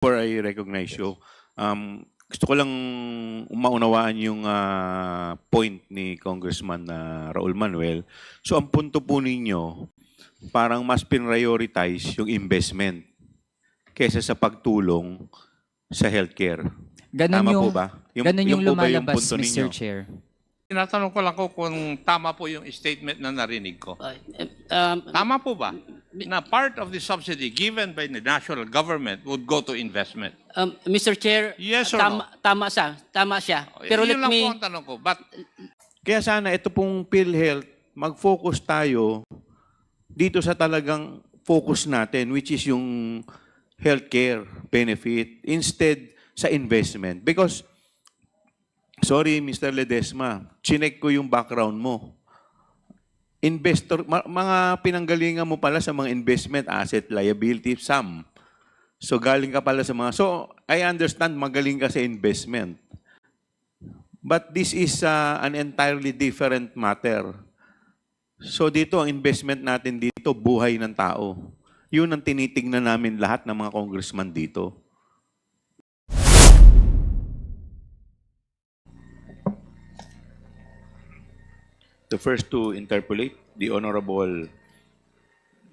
before I recognize you, gusto ko lang maunawaan yung point ni Congressman Raul Manuel. So ang punto po ninyo, parang mas prioritize yung investment kaysa sa pagtulong sa healthcare. Ganun Tama yung, po ba? ganun yung po ba lumalabas, punto Mr. ninyo? Chair. Tinatanong ko lang kung tama po yung statement na narinig ko. Tama po ba na part of the subsidy given by the national government would go to investment? Mr. Chair, Yes or no? tama siya. Tama siya. Pero Yun lang let me... po ang tanong ko. But Kaya sana ito pong PhilHealth, mag-focus tayo dito sa talagang focus natin, which is yung healthcare benefit, instead sa investment. Because, sorry Mr. Ledesma, chinek ko yung background mo. Investor, mga pinanggalingan mo pala sa mga investment, asset, liability, sum. So galing ka pala sa mga, so I understand magaling ka sa investment. But this is an entirely different matter. So dito, ang investment natin dito, buhay ng tao. Yun ang tinitingnan namin lahat ng mga congressman dito. The first to interpolate, the Honorable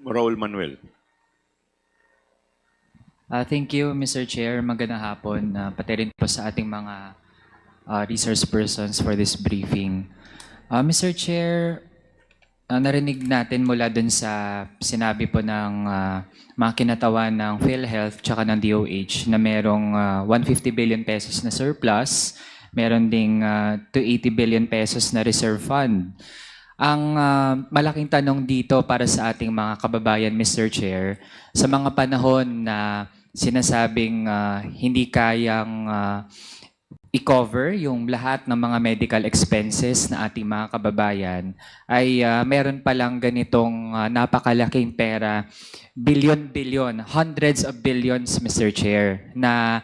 Raul Manuel. Thank you, Mr. Chair. Magandang hapon. Pati rin po sa ating mga resource persons for this briefing. Mr. Chair, narinig natin mula dun sa sinabi po ng mga kinatawan ng PhilHealth tsaka ng DOH na merong 150 billion pesos na surplus, meron ding 280 billion pesos na reserve fund. Ang malaking tanong dito para sa ating mga kababayan, Mr. Chair, sa mga panahon na sinasabing hindi kayang i-cover yung lahat ng mga medical expenses na ating mga kababayan, ay meron palang ganitong napakalaking pera, billion, hundreds of billions, Mr. Chair, na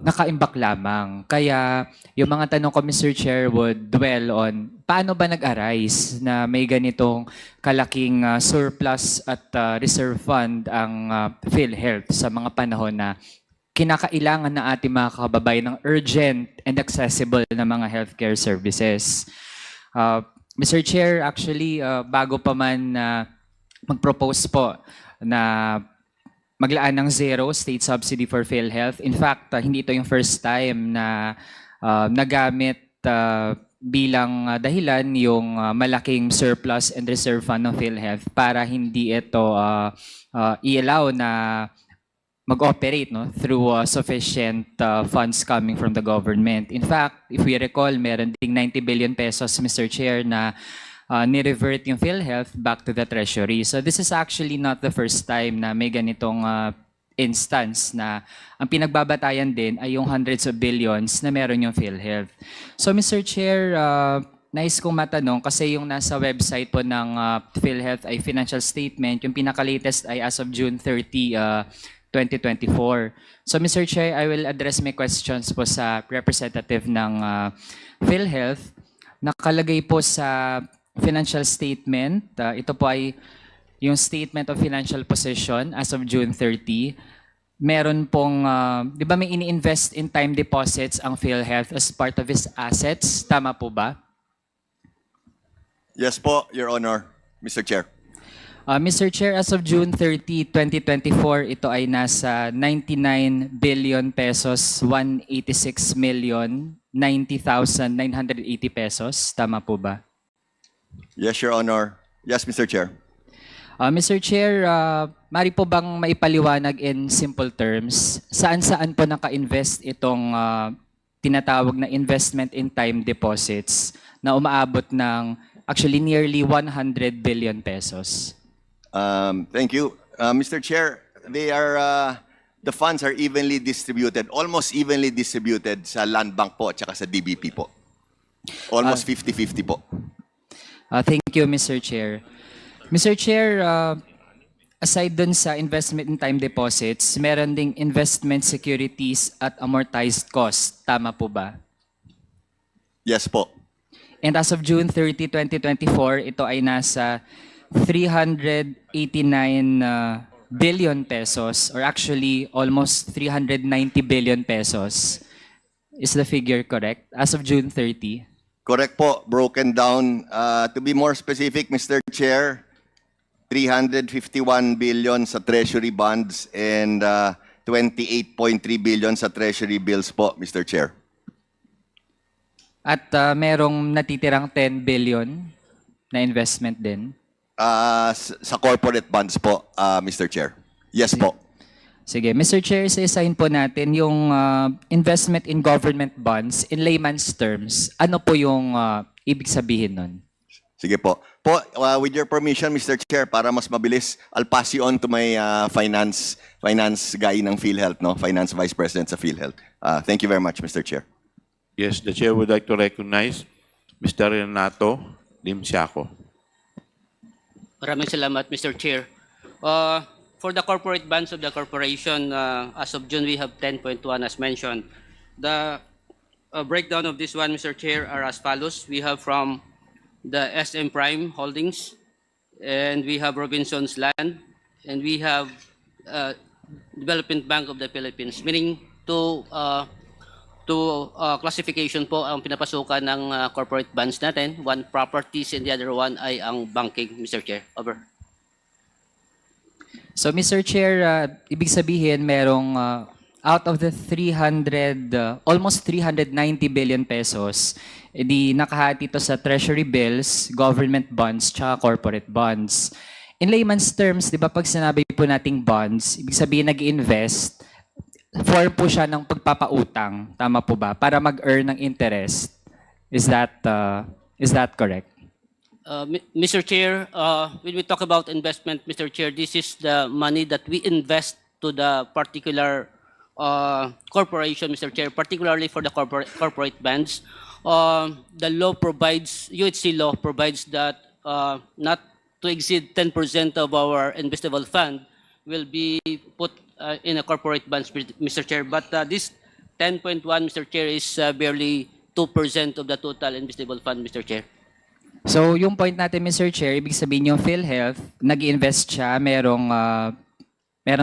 nakaimbak lamang. Kaya yung mga tanong ko, Mr. Chair, would dwell on paano ba nag-arise na may ganitong kalaking surplus at reserve fund ang PhilHealth sa mga panahon na kinakailangan na ating mga kababayan ng urgent and accessible na mga healthcare services. Mr. Chair, actually, bago pa man mag-propose po na maglaan ng zero state subsidy for PhilHealth, in fact, hindi ito yung first time na nagamit bilang dahilan yung malaking surplus and reserve fund ng PhilHealth para hindi ito i-allow na mag-operate through sufficient funds coming from the government. In fact, if we recall, meron ding 90 billion pesos, Mr. Chair, na ni-revert yung PhilHealth back to the Treasury. So this is actually not the first time na may ganitong instance na ang pinagbabatayan din ay yung hundreds of billions na meron yung PhilHealth. So Mr. Chair, nais kong matanong kasi yung nasa website po ng PhilHealth ay financial statement, yung pinaka-latest ay as of June 30, 2024. So Mr. Chair, I will address my questions po sa representative ng PhilHealth. Nakalagay po sa financial statement, ito po ay yung statement of financial position as of June 30. Meron pong, di ba may ini-invest in time deposits ang PhilHealth as part of its assets? Tama po ba? Yes po, Your Honor, Mr. Chair. Mr. Chair, as of June 30, 2024, ito ay nasa 99 billion pesos, 186 million, 90,980 pesos. Tama po ba? Yes, Your Honor. Yes, Mr. Chair. Mr. Chair, mari po bang maipaliwanag in simple terms, saan-saan po naka-invest itong tinatawag na investment in time deposits na umaabot ng actually nearly 100 billion pesos? Thank you. Mr. Chair, the funds are evenly distributed, almost evenly distributed sa Land Bank po at saka sa DBP po. Almost 50-50 po. Thank you, Mr. Chair. Mr. Chair, aside dun sa investment in time deposits, meron ding investment securities at amortized cost. Tama po ba? Yes po. And as of June 30, 2024, ito ay nasa 389 billion pesos, or actually almost 390 billion pesos. Is the figure correct? As of June 30? Correct po, broken down. To be more specific, Mr. Chair, 351 billion sa treasury bonds and 28.3 billion sa treasury bills po, Mr. Chair. At merong natitirang 10 billion na investment din? Sa corporate bonds po, Mr. Chair. Yes po. Sige, Mr. Chair, isa-assign po natin yung investment in government bonds in layman's terms. Ano po yung ibig sabihin nun? Sige po. With your permission, Mr. Chair, para mas mabilis, I'll pass you on to my finance guy ng PhilHealth, no? Finance Vice President sa PhilHealth. Thank you very much, Mr. Chair. Yes, the chair would like to recognize Mr. Renato Limsiaco. Maraming salamat, Mr. Chair. For the corporate bonds of the corporation, as of June, we have 10.1 as mentioned. The breakdown of this one, Mr. Chair, are as follows. We have from the SM Prime Holdings, and we have Robinson's Land, and we have Development Bank of the Philippines, meaning to classification po ang pinapasukan ng corporate bonds natin. One properties and the other one ay ang banking, Mr. Chair. Over. So, Mr. Chair, ibig sabihin merong out of the almost 390 billion pesos, di nakahati ito sa treasury bills, government bonds, tsaka corporate bonds. In layman's terms, di ba pag sinabi po nating bonds, ibig sabihin nag-invest, form po siya ng pagpapautang. Tama po ba? Para mag-earn ng interest. Is that correct? Mr. Chair, when we talk about investment, Mr. Chair, this is the money that we invest to the particular corporation, Mr. Chair, particularly for the corporate bonds. The law provides, UHC law provides that not to exceed 10% of our investable fund will be put in a corporate bonds, Mr. Chair. But this 10.1, Mr. Chair, is barely 2% of the total investable fund, Mr. Chair. So, yung point natin, Mr. Chair, ibig sabihin yung PhilHealth, nag-invest siya, merong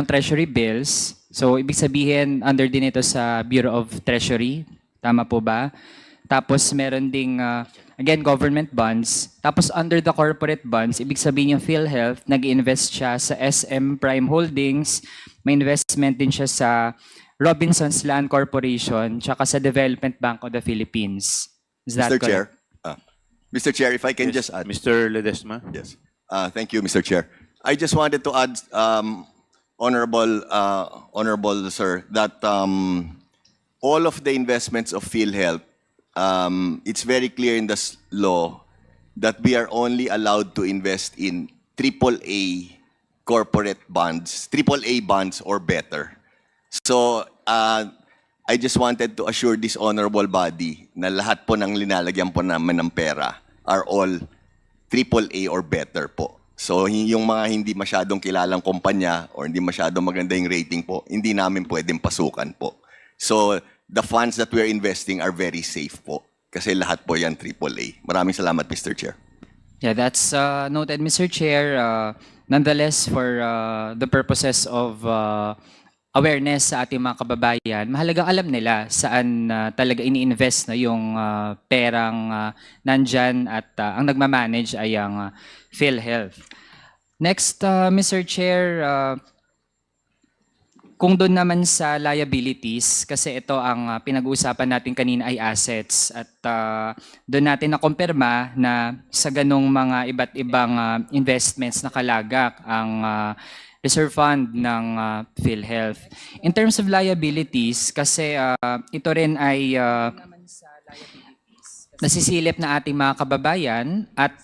treasury bills. So, ibig sabihin, under din ito sa Bureau of Treasury. Tama po ba? Tapos, meron ding, again, government bonds. Tapos, under the corporate bonds, ibig sabihin yung PhilHealth, nag-invest siya sa SM Prime Holdings. May investment din siya sa Robinson's Land Corporation, tsaka sa Development Bank of the Philippines. Is that Mr. correct? Chair. Mr. Chair, if I can just add. Mr. Ledesma. Yes. Thank you, Mr. Chair. I just wanted to add, honorable sir, that all of the investments of PhilHealth, it's very clear in the law that we are only allowed to invest in AAA corporate bonds, AAA bonds or better. So, I just wanted to assure this honorable body na lahat po ng linalagyan po namin ng pera are all AAA or better po. So yung mga hindi masyadong kilalang kumpanya or hindi masyadong maganda yung rating po, hindi namin pwedeng pasukan po. So the funds that we're investing are very safe po kasi lahat po yan AAA. Maraming salamat, Mr. Chair. Yeah, that's noted, Mr. Chair. Nonetheless, for the purposes of awareness sa ating mga kababayan, mahalagang alam nila saan talaga ini-invest na yung perang nandyan at ang nagmamanage ay ang PhilHealth. Next, Mr. Chair, kung doon naman sa liabilities, kasi ito ang pinag-uusapan natin kanina ay assets at doon natin nakumpirma na sa ganong mga iba't ibang investments nakalagak ang reserve fund ng PhilHealth. In terms of liabilities, kasi ito rin ay nasisilip na ating mga kababayan at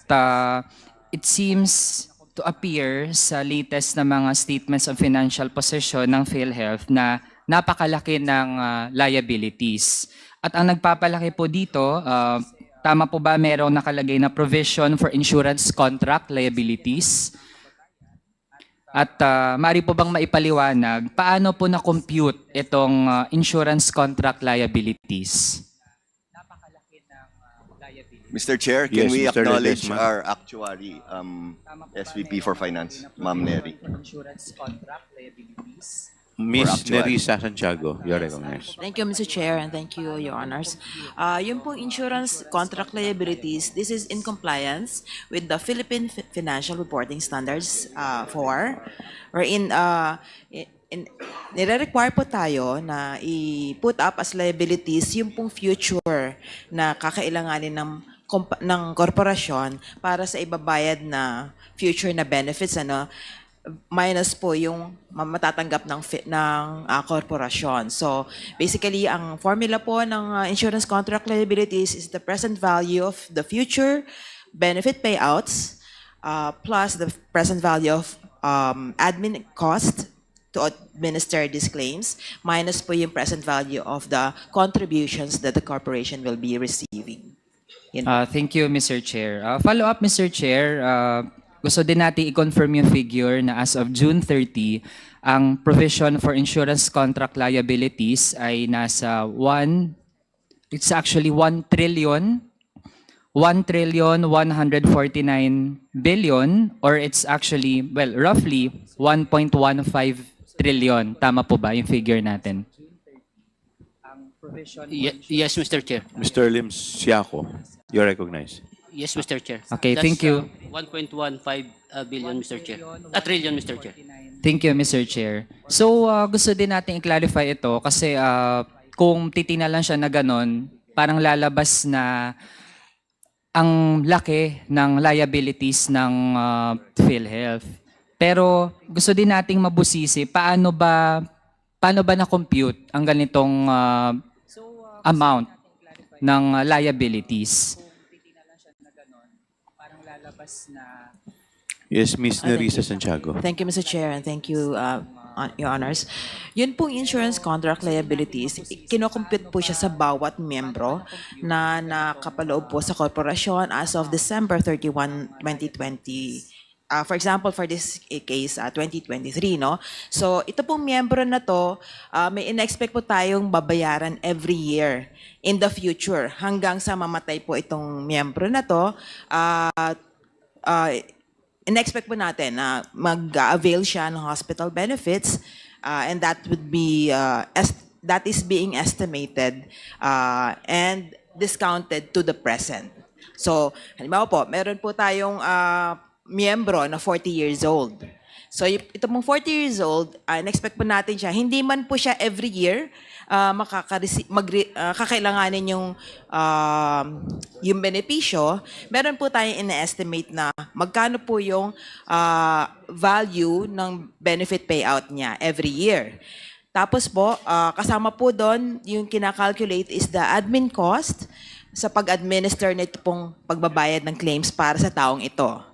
it seems to appear sa latest na mga statements of financial position ng PhilHealth na napakalaki ng liabilities. At ang nagpapalaki po dito, tama po ba merong nakalagay na provision for insurance contract liabilities? At maaari po bang maipaliwanag, paano po na-compute itong insurance contract liabilities? Napakalaki ng liabilities. Mr. Chair, can Yes, we Mr. acknowledge Ledesma. our actuary, SVP for Finance, Ma'am Neri? Insurance contract liabilities. Miss actuary. Nerissa Santiago, you're recognized. Thank you, Mr. Chair, and thank you, Your Honors. Yung pong insurance contract liabilities, this is in compliance with the Philippine Financial Reporting Standards 4, wherein nire-require po tayo na i-put up as liabilities yung pong future na kakailanganin ng korporasyon para sa ibabayad na future na benefits, minus po yung matatanggap ng korporasyon. So, basically, ang formula po ng insurance contract liabilities is the present value of the future benefit payouts plus the present value of admin cost to administer these claims minus po yung present value of the contributions that the corporation will be receiving. Thank you, Mr. Chair. Follow up, Mr. Chair. Gusto din natin i-confirm yung figure na as of June 30, ang provision for insurance contract liabilities ay nasa 1 trillion 1,149 billion, or it's actually, well, roughly 1.15 trillion. Tama po ba yung figure natin? Yes, Mr. Chair. Mr. Lim Siaco, you're recognized. Yes, Mr. Chair. Okay, thank you. 1.15 billion, Mr. Chair. A trillion, Mr. Chair. Thank you, Mr. Chair. So, gusto din natin i-clarify ito kasi kung titingnan lang siya na ganon, parang lalabas na ang laki ng liabilities ng PhilHealth. Pero gusto din nating mabusisi, paano ba na-compute ang ganitong amount ng liabilities? Yes, Miss Nerissa Santiago. Thank you, Mr. Chair, and thank you, Your Honors. Yun pong insurance contract liabilities, kinocompute po siya sa bawat miyembro na nakapaloob po sa korporasyon as of December 31, 2020. For example, for this case, 2023, no? So, ito pong miyembro na to, may in-expect po tayong babayaran every year in the future hanggang sa mamatay po itong miyembro na to. In-expect po natin na mag-avail siya ng hospital benefits and that would be that is being estimated and discounted to the present. So, halimbawa po, meron po tayong miyembro na 40 years old. So, ito pong 40 years old, in-expect po natin siya, hindi man po siya every year kakailanganin yung benepisyo, meron po tayong ina-estimate na magkano po yung value ng benefit payout niya every year. Tapos po, kasama po doon, yung kinakalculate is the admin cost sa pag-administer nito pong pagbabayad ng claims para sa taong ito.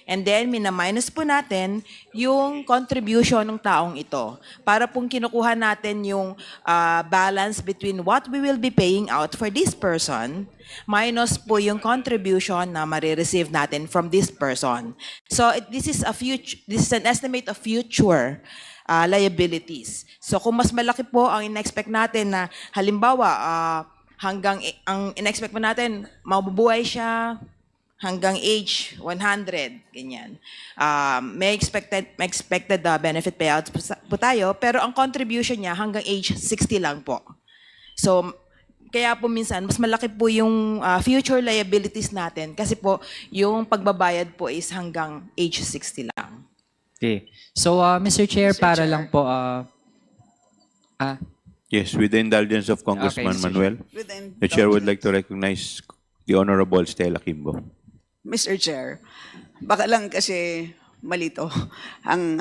And then, mina-minus po natin yung contribution ng taong ito para pong kinukuha natin yung balance between what we will be paying out for this person minus po yung contribution na marireceive natin from this person. So, this is an estimate of future liabilities. So, kung mas malaki po ang in-expect natin na halimbawa, ang in-expect po natin, mabubuhay siya hanggang age 100, ganyan. May expected benefit payouts po tayo, pero ang contribution niya hanggang age 60 lang po. So, kaya po minsan, mas malaki po yung future liabilities natin kasi po yung pagbabayad po is hanggang age 60 lang. Okay. So, Mr. Chair, para lang po... Yes, with the indulgence of Congressman Okay, Mr. Manuel, the Chair would like to recognize the Honorable Stella Kimbo. Mr. Chair, baka lang kasi malito ang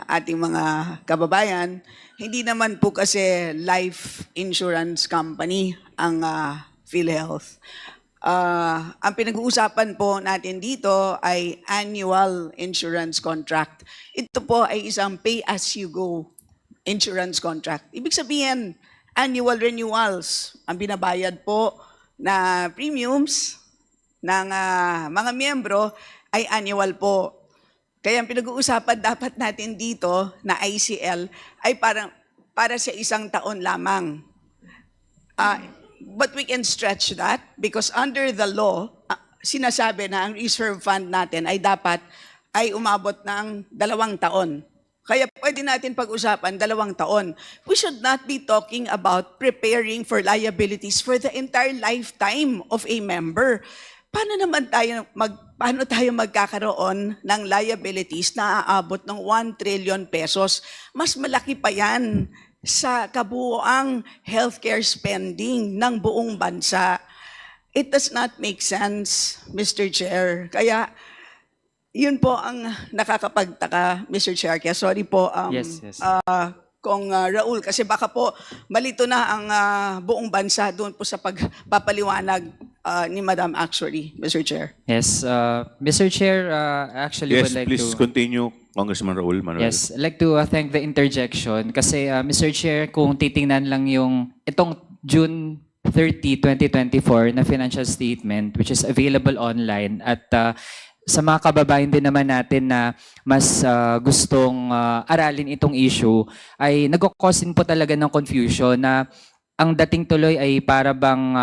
ating mga kababayan. Hindi naman po kasi life insurance company ang PhilHealth. Ang pinag-uusapan po natin dito ay annual insurance contract. Ito po ay isang pay-as-you-go insurance contract. Ibig sabihin, annual renewals ang binabayad po na premiums ng mga miyembro ay annual po. Kaya ang pinag-uusapan dapat natin dito na ICL ay para sa isang taon lamang. But we can stretch that because under the law, sinasabi na ang reserve fund natin ay dapat ay umabot ng 2 taon. Kaya pwede natin pag-usapan 2 taon. We should not be talking about preparing for liabilities for the entire lifetime of a member. Paano tayo magkakaroon ng liabilities na aabot ng 1 trillion pesos? Mas malaki pa yan sa kabuuang healthcare spending ng buong bansa. It does not make sense, Mr. Chair. Kaya yun po ang nakakapagtaka, Mr. Chair. Kaya sorry po, Yes. Kung Raul, kasi baka po malito na ang buong bansa doon po sa pagpapaliwanag ni Madam actually, Mr. Chair. Yes, Mr. Chair, actually Yes, would like please to... continue, Congressman Raul Manuel. Yes, I'd like to thank the interjection kasi Mr. Chair, kung titingnan lang yung itong June 30, 2024 na financial statement which is available online at sa mga kababayan din naman natin na mas gustong aralin itong issue ay nagko-cause po talaga ng confusion na ang dating tuloy ay para bang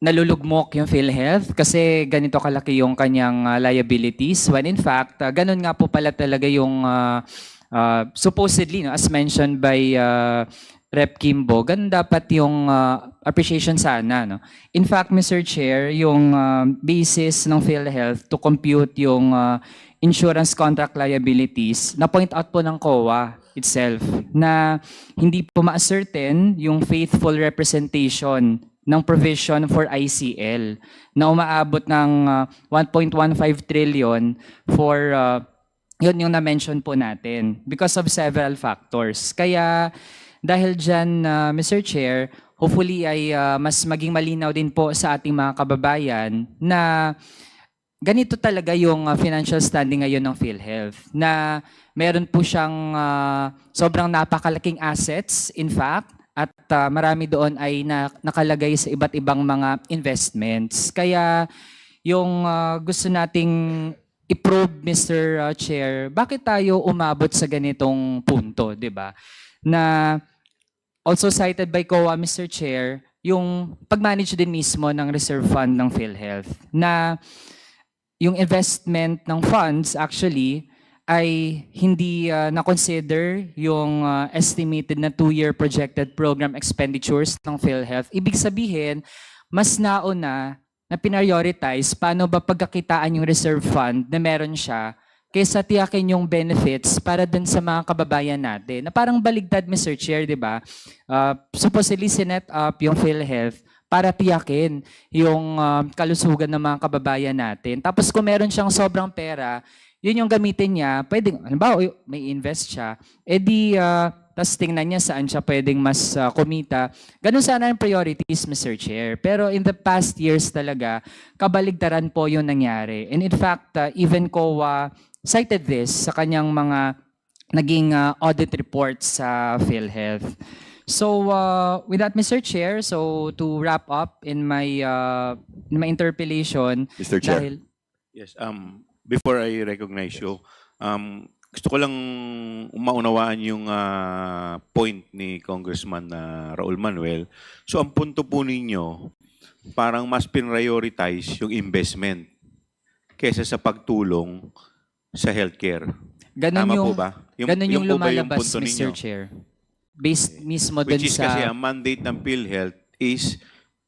nalulugmok yung PhilHealth kasi ganito kalaki yung kanyang liabilities when in fact ganun nga po pala talaga yung supposedly no, as mentioned by Rep. Kimbo, ganun dapat yung appreciation sana. No? In fact, Mr. Chair, yung basis ng PhilHealth to compute yung insurance contract liabilities, na-point out po ng COA itself na hindi po ma-ascertain yung faithful representation ng provision for ICL na umaabot ng 1.15 trillion for yun yung na-mention po natin because of several factors. Kaya dahil dyan, Mr. Chair, hopefully ay mas maging malinaw din po sa ating mga kababayan na ganito talaga yung financial standing ngayon ng PhilHealth. Na meron po siyang sobrang napakalaking assets, in fact, at marami doon ay nakalagay sa iba't ibang mga investments. Kaya yung gusto nating i-probe, Mr. Chair, bakit tayo umabot sa ganitong punto, di ba? Na also cited by COA, Mr. Chair, yung pag-manage din mismo ng reserve fund ng PhilHealth na yung investment ng funds actually ay hindi na-consider yung estimated na 2-year projected program expenditures ng PhilHealth. Ibig sabihin, mas nauna na prioritize paano ba pagkakitaan yung reserve fund na meron siya kaysa tiyakin yung benefits para dun sa mga kababayan natin. Na parang baligtad, Mr. Chair, di ba? Supposedly sinet up yung PhilHealth para tiyakin yung kalusugan ng mga kababayan natin. Tapos kung meron siyang sobrang pera, yun yung gamitin niya, pwedeng, halimbawa, may invest siya, edi, tapos tingnan niya saan siya pwedeng mas kumita. Ganun sana ang priorities, Mr. Chair. Pero in the past years talaga, kabaligtaran po yung nangyari. And in fact, even COA cited this sa kanyang mga naging audit reports sa PhilHealth. So with that, Mr. Chair, so to wrap up in my interpellation, Mr. Chair. Yes, before I recognize you, gusto ko lang maunawaan yung point ni Congressman Raul Manuel. So ang punto po ninyo, parang mas prioritize yung investment kaysa sa pagtulong sa healthcare. ganun Tama yung, po ba? ganun yung po ba lumalabas, punto Mr. ninyo? Chair. Based mismo dun Which is kasi sa... ang mandate ng PhilHealth is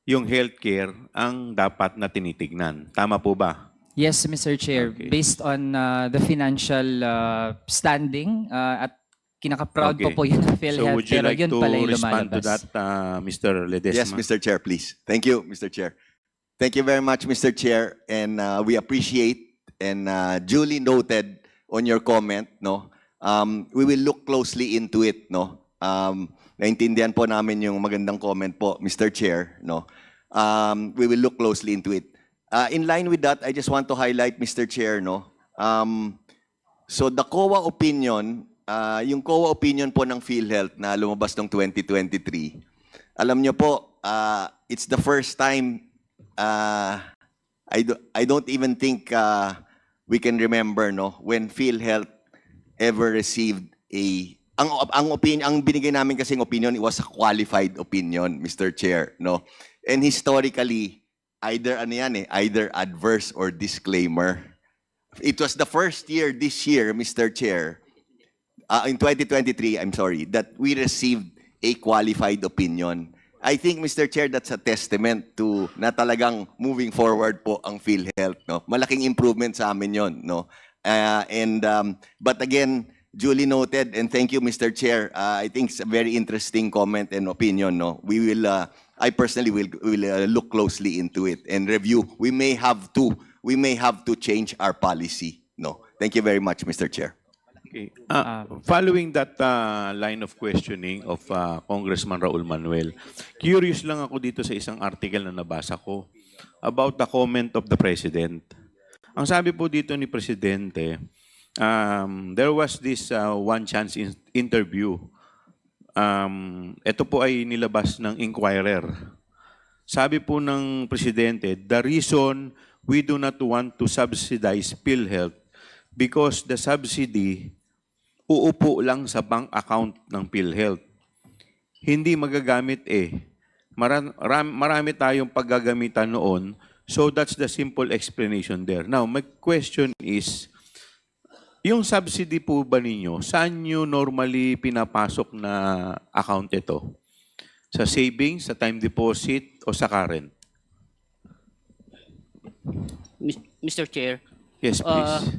yung healthcare ang dapat na tinitignan. Tama po ba? Yes, Mr. Chair. Okay. Based on the financial standing at kinaka-proud Okay. po yun ng So PhilHealth, would you pero like yun to pala yung respond to lumalabas. that, Mr. Ledesma? Yes, Mr. Chair, please. Thank you, Mr. Chair. Thank you very much, Mr. Chair, and we appreciate and duly noted on your comment. No, we will look closely into it. No, naintindihan po namin yung magandang comment po, Mr. Chair. No, we will look closely into it. In line with that, I just want to highlight, Mr. Chair. No, so the COA opinion, yung COA opinion po ng PhilHealth na lumabas noong 2023. Alam niyo po, it's the first time. I don't even think we can remember when PhilHealth ever received ang binigay namin kasing opinion, it was a qualified opinion, Mr. Chair, no. And historically, either ano yan eh, either adverse or disclaimer. It was the first year this year, Mr. Chair, in 2023, I'm sorry, that we received a qualified opinion. I think, Mr. Chair, that's a testament to na talagang moving forward po ang PhilHealth. No? Malaking improvement sa amin yon, no? But again, duly noted, and thank you, Mr. Chair. I think it's a very interesting comment and opinion. No? We will, I personally will look closely into it and review. We may have to change our policy. No? Thank you very much, Mr. Chair. Okay. Following that line of questioning of Congressman Raul Manuel, curious lang ako dito sa isang article na nabasa ko about the comment of the President. Ang sabi po dito ni Presidente, there was this one chance interview. Ito po ay nilabas ng Inquirer. Sabi po ng Presidente, the reason we do not want to subsidize PhilHealth because the subsidy uupo lang sa bank account ng PhilHealth. Hindi magagamit eh. Marami tayong paggagamitan noon, so that's the simple explanation there. Now, my question is, yung subsidy po ba ninyo, saan nyo normally pinapasok na account ito? Sa savings, sa time deposit, o sa current? Mr. Chair. Yes, please.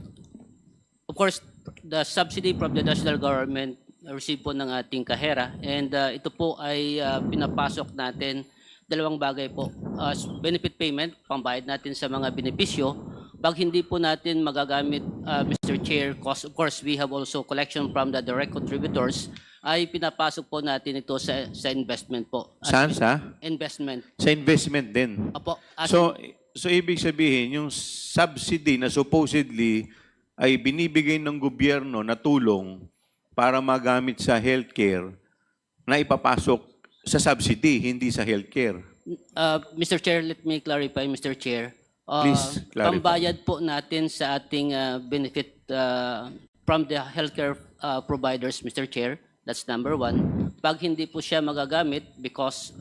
Of course, the subsidy from the national government receive po ng ating kahera, and ito po ay pinapasok natin dalawang bagay po. Benefit payment, pambayad natin sa mga benepisyo. Pag hindi po natin magagamit, Mr. Chair, of course we have also collection from the direct contributors, ay pinapasok po natin ito sa investment po. Saan sa? Investment. Sa investment din. Opo. So ibig sabihin, yung subsidy na supposedly ay binibigay ng gobyerno na tulong para magamit sa healthcare na ipapasok sa subsidy, hindi sa healthcare. Mr. Chair, let me clarify, Mr. Chair. Please clarify. Pambayad po natin sa ating benefit from the healthcare providers, Mr. Chair. That's number one. Pag hindi po siya magagamit because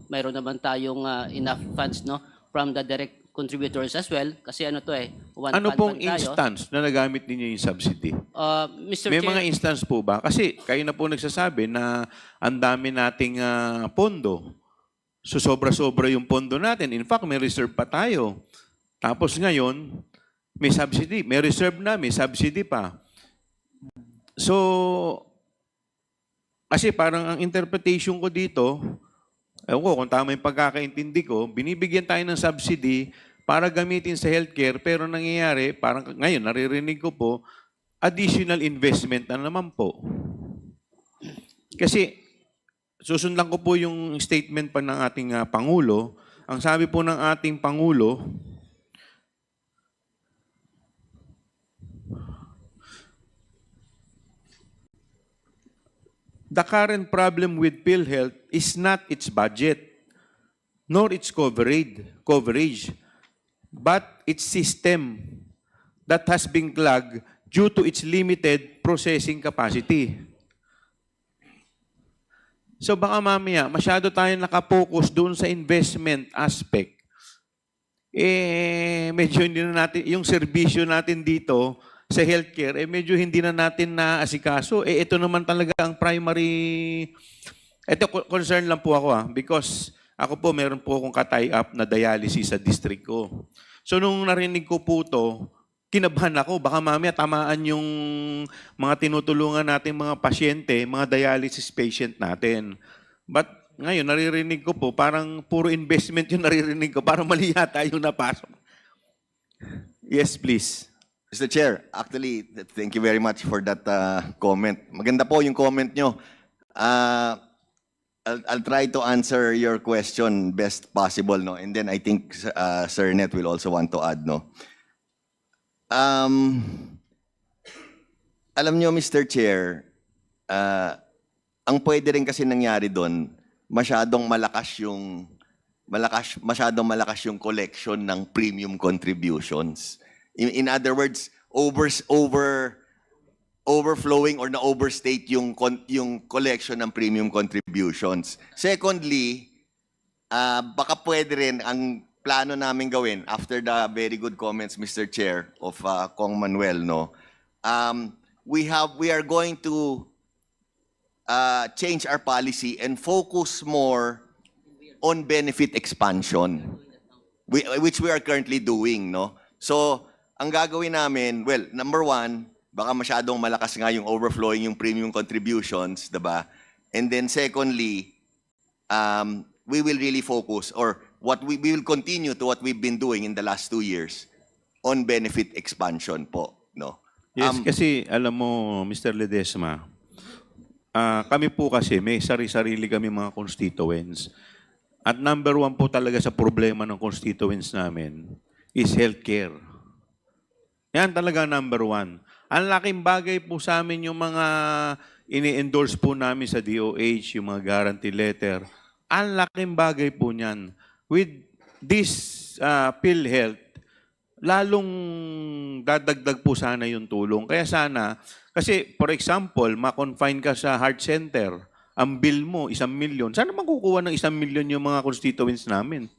mayroon naman tayong enough funds, no, from the direct contributors as well, kasi ano to eh, ano pong instance na nagamit ninyo yung subsidy? Mr. May Chair, mga instance po ba? Kasi kayo na po nagsasabi na ang dami nating pondo. So sobra-sobra yung pondo natin. In fact, may reserve pa tayo. Tapos ngayon, may subsidy. May reserve na, may subsidy pa. So, kasi parang ang interpretation ko dito, ewan ko kung tama yung pagkakaintindi ko, binibigyan tayo ng subsidy para gamitin sa healthcare, pero nangyayari, parang ngayon, naririnig ko po, additional investment na naman po. Kasi, susundan ko po yung statement pa ng ating Pangulo. Ang sabi po ng ating Pangulo, the current problem with PhilHealth is not its budget, nor its coverage, but its system that has been clogged due to its limited processing capacity. So baka mamaya, masyado tayong nakapokus doon sa investment aspect. Medyo hindi na natin, yung serbisyo natin dito, sa healthcare, medyo hindi na natin naasikaso. Ito naman talaga ang primary... Ito, concern lang po ako because ako po, meron po akong ka-tie up na dialysis sa district ko. So, nung narinig ko po ito, kinabahan ako. Baka mamaya tamaan yung mga tinutulungan natin mga pasyente, mga dialysis patient natin. But ngayon, naririnig ko po, parang puro investment yung naririnig ko. Parang mali yata yung napasok. Yes, please. Mr. Chair, actually, thank you very much for that comment. Maganda po yung comment nyo. I'll try to answer your question best possible, no? And then I think Sir Net will also want to add, no? Alam nyo, Mr. Chair, ang pwede rin kasi nangyari doon, masyadong malakas yung collection ng premium contributions. In other words, overflowing or na-overstate yung collection ng premium contributions. Secondly, baka pwede rin plano namin gawin after the very good comments, Mr. Chair, of Kong Manuel, no? We are going to change our policy and focus more on benefit expansion, which we are currently doing, no? So, ang gagawin namin, well, number one, baka masyadong malakas nga yung overflowing yung premium contributions, diba? And then secondly, we will really focus, or we will continue to what we've been doing in the last 2 years on benefit expansion po, no? Yes, kasi alam mo, Mr. Ledesma, kami po kasi may sarili kami mga constituents. At number one po talaga sa problema ng constituents namin is healthcare. Yan talaga number one. Ang laking bagay po sa amin yung mga ini-endorse po namin sa DOH, yung mga guarantee letter. Ang laking bagay po niyan. With this PhilHealth, lalong dadagdag po sana yung tulong. Kaya sana, kasi for example, ma-confine ka sa heart center, ang bill mo, 1 million. Sana makukuha ng 1 million yung mga constituents namin.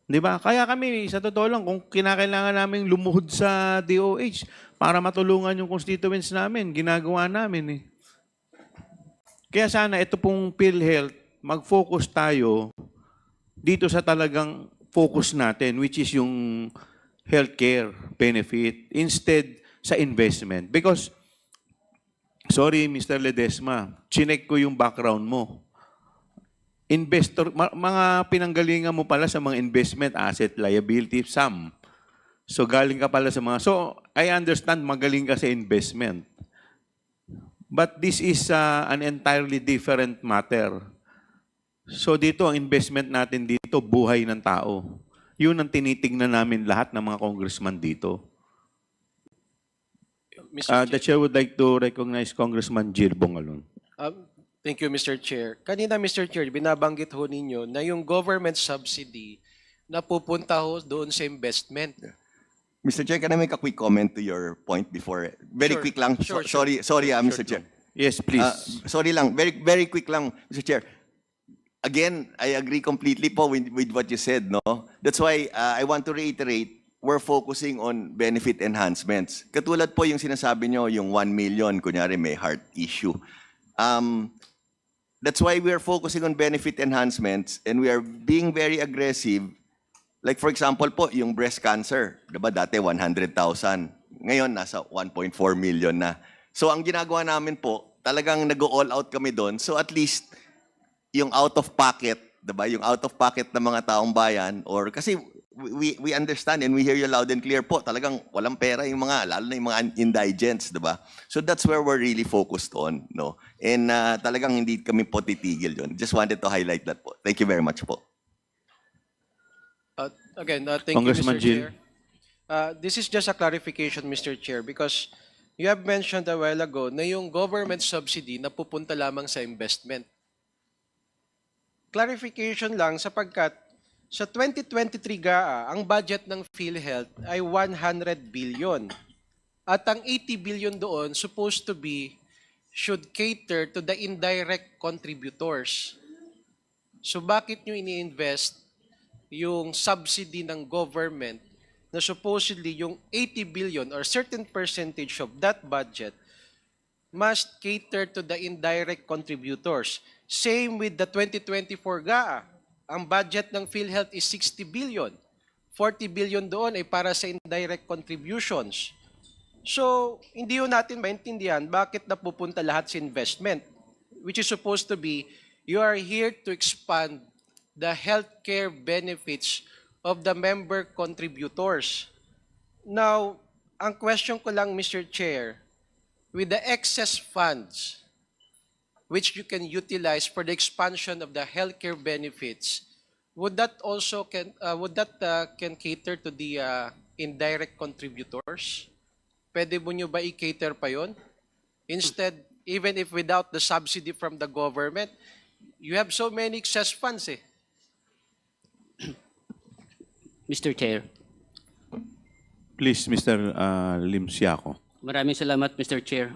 Di ba? Kaya kami, sa totoo lang, kung kinakailangan namin lumuhod sa DOH para matulungan yung constituents namin, ginagawa namin eh. Kaya sana ito pong PhilHealth, mag-focus tayo dito sa talagang focus natin, which is yung healthcare benefit, instead sa investment. Because, sorry Mr. Ledesma, chinek ko yung background mo. Investor, mga pinanggalingan mo pala sa mga investment, asset, liability, sum. So galing ka pala sa mga, so I understand magaling ka sa investment. But this is an entirely different matter. So dito, ang investment natin dito, buhay ng tao. Yun ang tinitingnan namin lahat ng mga congressman dito. The chair would like to recognize Congressman Jill Bongalon. Thank you, Mr. Chair. Kanina, Mr. Chair, binabanggit ho ninyo na yung government subsidy na pupunta ho doon sa investment. Mr. Chair, can I make a quick comment to your point before? Very Sure. quick lang. Sure, Sorry, Mr. Chair. Yes, please. Sorry lang. Very quick lang, Mr. Chair. Again, I agree completely po with what you said, no? That's why I want to reiterate, we're focusing on benefit enhancements. Katulad po yung sinasabi nyo, yung 1 million, kunyari may heart issue. That's why we are focusing on benefit enhancements and we are being very aggressive. Like for example po, yung breast cancer, diba dati 100,000. Ngayon, nasa 1.4 million na. So ang ginagawa namin po, talagang nag-all out kami doon. So at least, yung out of pocket, diba? Yung out of pocket ng mga taong bayan, or kasi we understand and we hear you loud and clear po, talagang walang pera yung mga, lalo na yung mga indigents, diba? So that's where we're really focused on, no? And talagang hindi kami po titigil yun. Just wanted to highlight that po. Thank you very much po. Again, thank Congressman you, Mr. Chair. This is just a clarification, Mr. Chair, because you have mentioned a while ago na yung government subsidy na pupunta lamang sa investment. Clarification lang sapagkat sa 2023 GAA, ang budget ng PhilHealth ay 100 billion. At ang 80 billion doon supposed to be, should cater to the indirect contributors. So bakit nyo ini-invest yung subsidy ng government na supposedly yung 80 billion or certain percentage of that budget must cater to the indirect contributors? Same with the 2024 GAA. Ang budget ng PhilHealth is 60 billion. 40 billion doon ay para sa indirect contributions. So, hindi yun natin maintindihan bakit napupunta lahat sa investment, which is supposed to be, you are here to expand the healthcare benefits of the member contributors. Now, ang question ko lang, Mr. Chair, with the excess funds, which you can utilize for the expansion of the healthcare benefits, would that also can cater to the indirect contributors? Pwede mo nyo ba i-cater pa yon? Instead, even if without the subsidy from the government, you have so many excess funds eh. Mr. Chair. Please, Mr. Lim Siaco. Maraming salamat, Mr. Chair.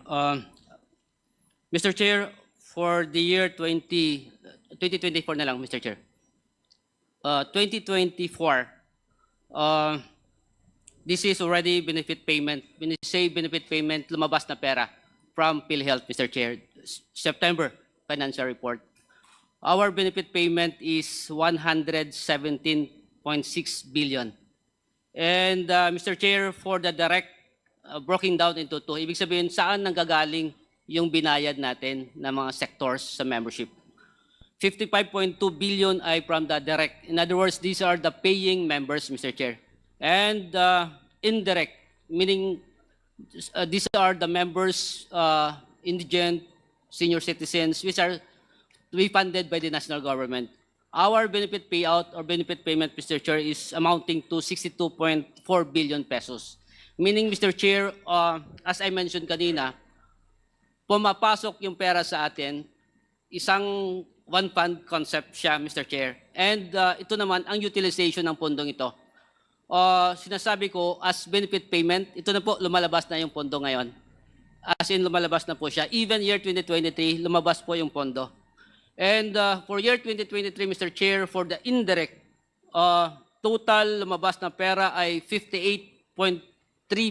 Mr. Chair, for the year 2024 na lang, Mr. Chair. 2024, this is already benefit payment. When you say benefit payment, lumabas na pera from PhilHealth, Mr. Chair. September financial report. Our benefit payment is 117.6 billion. And Mr. Chair, for the direct, broken down into two, ibig sabihin saan nanggagaling yung binayad natin na mga sectors sa membership. 55.2 billion ay from the direct. In other words, these are the paying members, Mr. Chair. And indirect, meaning these are the members, indigent, senior citizens, which are to be funded by the national government. Our benefit payout or benefit payment, Mr. Chair, is amounting to 62.4 billion pesos. Meaning, Mr. Chair, as I mentioned kanina, pumapasok yung pera sa atin, isang one fund concept siya, Mr. Chair. And ito naman, ang utilization ng pondong ito. Sinasabi ko, as benefit payment, ito na po, lumalabas na yung pondo ngayon. As in, lumalabas na po siya. Even year 2023, lumabas po yung pondo. And for year 2023, Mr. Chair, for the indirect, total lumabas na pera ay 58.3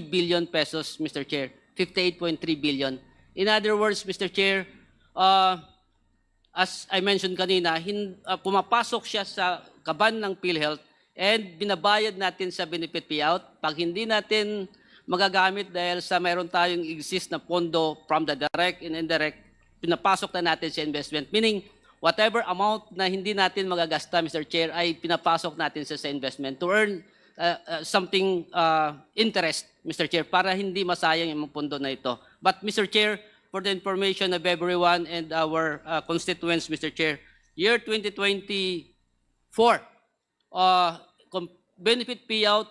billion pesos, Mr. Chair. 58.3 billion. In other words, Mr. Chair, as I mentioned kanina, pumapasok siya sa kaban ng PhilHealth and binabayad natin sa benefit payout. Pag hindi natin magagamit dahil sa mayroon tayong exist na pondo from the direct and indirect, pinapasok na natin sa investment. Meaning, whatever amount na hindi natin magagasta, Mr. Chair, ay pinapasok natin sa investment to earn something interest, Mr. Chair, para hindi masayang yung pondo na ito. But, Mr. Chair, for the information of everyone and our constituents, Mr. Chair, year 2024, benefit payout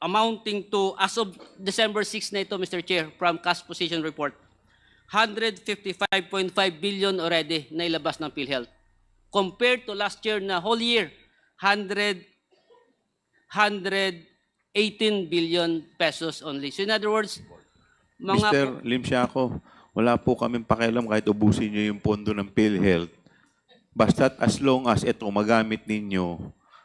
amounting to, as of December 6 na ito, Mr. Chair, from cash position report, 155.5 billion already na ilabas ng PhilHealth. Compared to last year na whole year, 118 billion pesos only. So in other words, Mr. Limsiaco, wala po kaming pakialam kahit ubusin nyo yung pondo ng PhilHealth. Basta't as long as ito magamit ninyo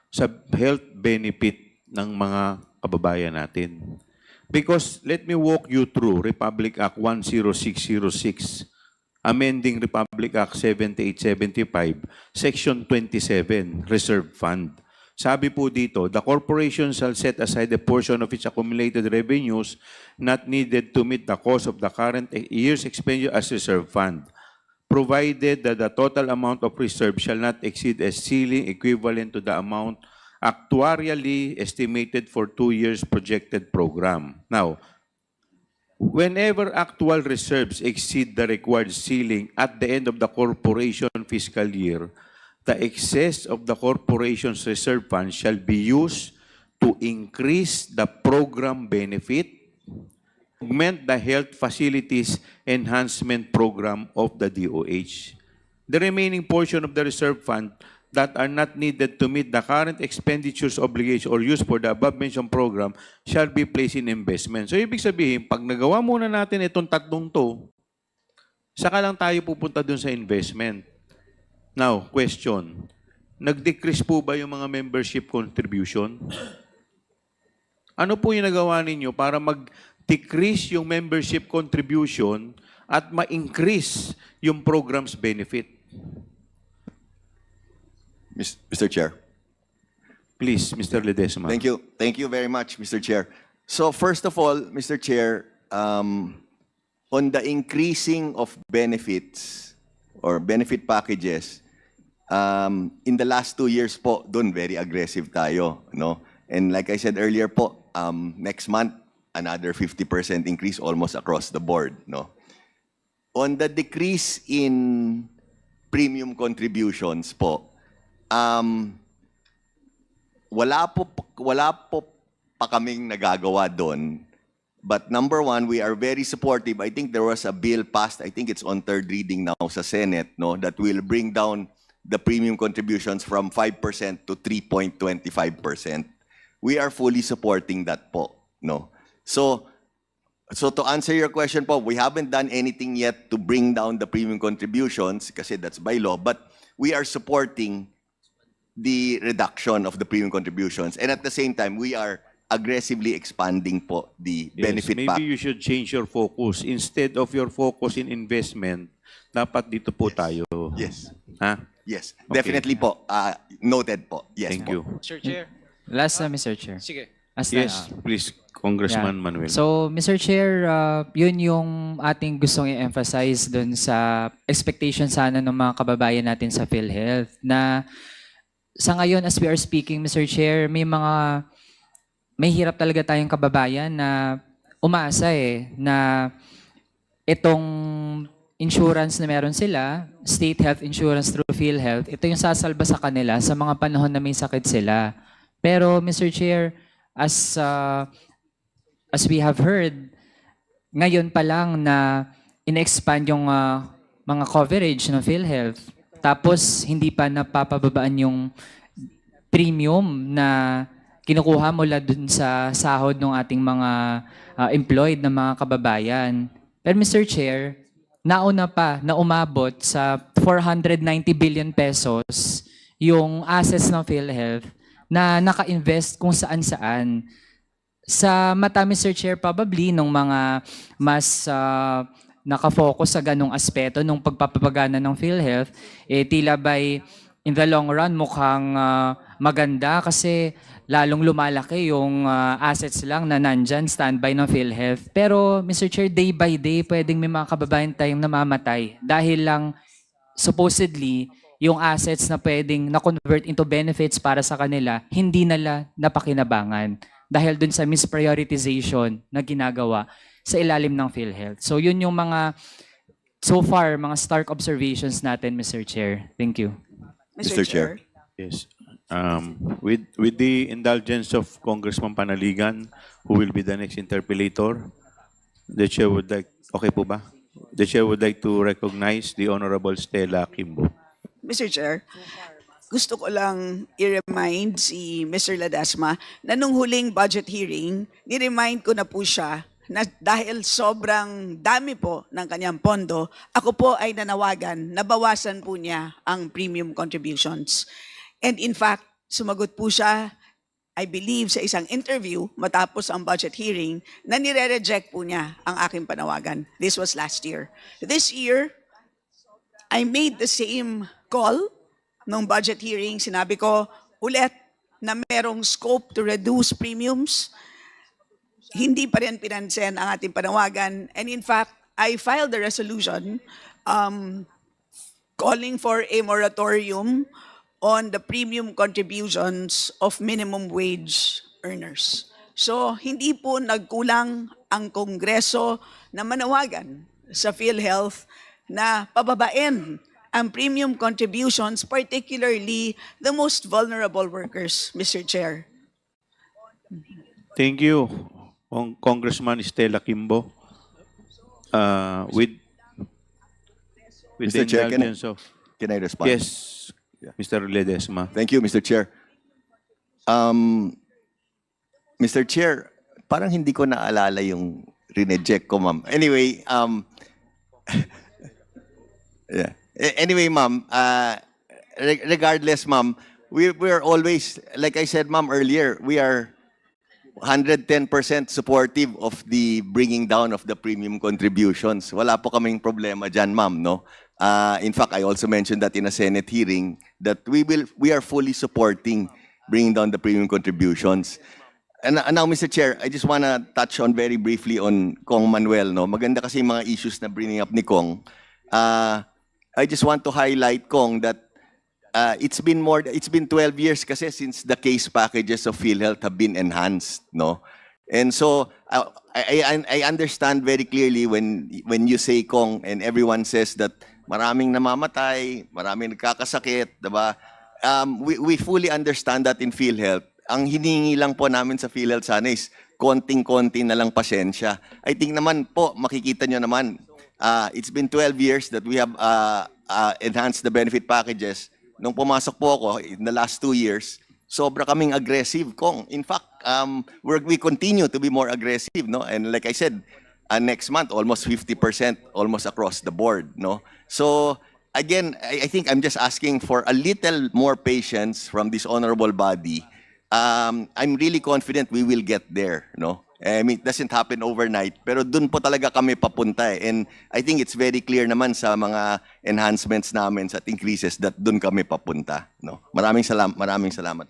sa health benefit ng mga kababayan natin. Because let me walk you through Republic Act 10606, amending Republic Act 7875, Section 27, Reserve Fund. Sabi po dito, the corporation shall set aside a portion of its accumulated revenues not needed to meet the cost of the current year's expenditure as reserve fund, provided that the total amount of reserve shall not exceed a ceiling equivalent to the amount actuarially estimated for 2 years projected program. Now, whenever actual reserves exceed the required ceiling at the end of the corporation fiscal year, the excess of the corporation's reserve fund shall be used to increase the program benefit, augment the health facilities enhancement program of the DOH. The remaining portion of the reserve fund that are not needed to meet the current expenditures obligation or used for the above-mentioned program shall be placed in investment. So, ibig sabihin, pag nagawa muna natin itong tatlong to, saka lang tayo pupunta dun sa investment. Now, question, nag-decrease po ba yung mga membership contribution? Ano po yung nagawa ninyo para mag-decrease yung membership contribution at ma-increase yung program's benefit? Mr. Chair. Please, Mr. Ledesma. Thank you. Thank you very much, Mr. Chair. So first of all, Mr. Chair, on the increasing of benefits or benefit packages, in the last 2 years po, dun very aggressive tayo, no? And like I said earlier po, next month, another 50% increase almost across the board, no? On the decrease in premium contributions po, wala po pa kaming nagagawa doon. But number one, we are very supportive. I think there was a bill passed, I think it's on third reading now sa Senate, no, that will bring down the premium contributions from 5% to 3.25%. We are fully supporting that po, no. So to answer your question po, we haven't done anything yet to bring down the premium contributions kasi that's by law, but we are supporting the reduction of the premium contributions. And at the same time, we are aggressively expanding po the Yes, benefit maybe pack. you should change your focus. Instead of your focus in investment, dapat dito po tayo. Yes. Ha? Yes. Okay. Definitely po. Noted po. Yes Thank po. you. Mr. Chair. Last na, Mr. Chair. Sige. Yes, please, Congressman Yeah. Manuel. So, Mr. Chair, yun yung ating gustong i-emphasize dun sa expectation sana ng mga kababayan natin sa PhilHealth na sa ngayon, as we are speaking, Mr. Chair, may hirap talaga tayong kababayan na umaasa na itong insurance na meron sila, state health insurance through PhilHealth, ito yung sasalba sa kanila sa mga panahon na may sakit sila. Pero, Mr. Chair, as we have heard, ngayon pa lang na in-expand yung mga coverage ng PhilHealth, tapos hindi pa napapababaan yung premium na kinukuha mula dun sa sahod ng ating mga employed na mga kababayan. Pero Mr. Chair, nauna pa na umabot sa 490 billion pesos yung assets ng PhilHealth na naka-invest kung saan-saan. Sa mata, Mr. Chair, probably nung mga mas nakafocus sa ganong aspeto nung pagpapagana ng PhilHealth, tila ba'y in the long run mukhang maganda kasi lalong lumalaki yung assets lang na nandyan, standby ng PhilHealth. Pero Mr. Chair, day by day, pwedeng may mga kababayan tayong namamatay dahil lang supposedly yung assets na pwedeng na-convert into benefits para sa kanila, hindi nila napakinabangan dahil dun sa misprioritization na ginagawa sa ilalim ng PhilHealth. So yun yung mga, so far, mga stark observations natin, Mr. Chair. Thank you. Mr. Chair. Yes. With the indulgence of Congressman Panaligan, who will be the next interpellator, the chair would like, okay po ba? The chair would like to recognize the Honorable Stella Kimbo. Mr. Chair, gusto ko lang i-remind si Mr. Ledesma na nung huling budget hearing, ni-remind ko na po siya na dahil sobrang dami po ng kanyang pondo, ako po ay nanawagan na bawasan po niya ang premium contributions. And in fact, sumagot po siya, I believe, sa isang interview matapos ang budget hearing na nire-reject po niya ang aking panawagan. This was last year. This year, I made the same call nung budget hearing. Sinabi ko ulit na merong scope to reduce premiums. Hindi pa rin pinansin ang ating panawagan. And in fact, I filed a resolution calling for a moratorium on the premium contributions of minimum wage earners. So, hindi po nagkulang ang Kongreso na manawagan sa PhilHealth na pababain ang premium contributions, particularly the most vulnerable workers, Mr. Chair. Thank you, Congressman Stella Kimbo. With Mr. the Chair, indulgence of... Can I respond? Yes, Mr. Ledesma. Thank you, Mr. Chair. Mr. Chair, parang hindi ko naalala yung rineject ko, ma'am. Anyway, yeah. Anyway, ma'am, regardless, ma'am, we're always, like I said, ma'am, earlier, we are 110% supportive of the bringing down of the premium contributions. Wala po kaming problema dyan, ma'am, no? In fact, I also mentioned that in a Senate hearing that we are fully supporting bringing down the premium contributions. And now, Mr. Chair, I just want to touch on very briefly on Kong Manuel, no? Maganda kasi yung mga issues na bringing up ni Kong. I just want to highlight, Kong, that it's been 12 years kasi since the case packages of PhilHealth have been enhanced, no? And so I understand very clearly when you say, Kong, and everyone says that maraming namamatay, maraming nagkakasakit, diba? We fully understand that in PhilHealth. Ang hiningi lang po namin sa PhilHealth sana is konting-konti na lang pasensya. I think naman po, makikita nyo naman, it's been 12 years that we have enhanced the benefit packages. Nung pumasok po ako, in the last 2 years, sobra kaming aggressive, Kong. In fact, we continue to be more aggressive, no? And like I said, next month, almost 50%, almost across the board, no? So, again, I think I'm just asking for a little more patience from this honorable body. I'm really confident we will get there, no? I mean, it doesn't happen overnight, pero dun po talaga kami papunta eh. And I think it's very clear naman sa mga enhancements namin at increases that dun kami papunta, no? Maraming salamat.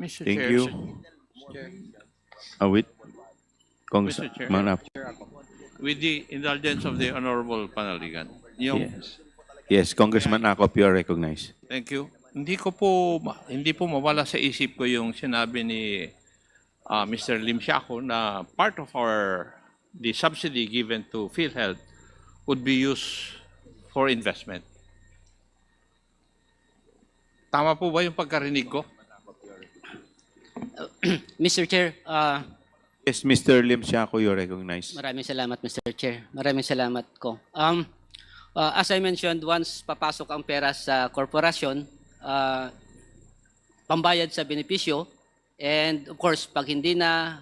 Mr. Thank Chair, you. With Mr. Chair. Congressman. with the indulgence of the Honorable Panaligan. Yes, Congressman Acop, you are recognized. Thank you. Hindi po mawala sa isip ko yung sinabi ni Mr. Lim Siaco na part of the subsidy given to PhilHealth would be used for investment. Tama po ba yung pagkarinig ko? Mr. Chair, Yes, Mr. Lim Siaco, you are recognized. maraming salamat, Mr. Chair. Maraming salamat ko. As I mentioned, once papasok ang pera sa korporasyon, pambayad sa benepisyo, and of course, pag hindi na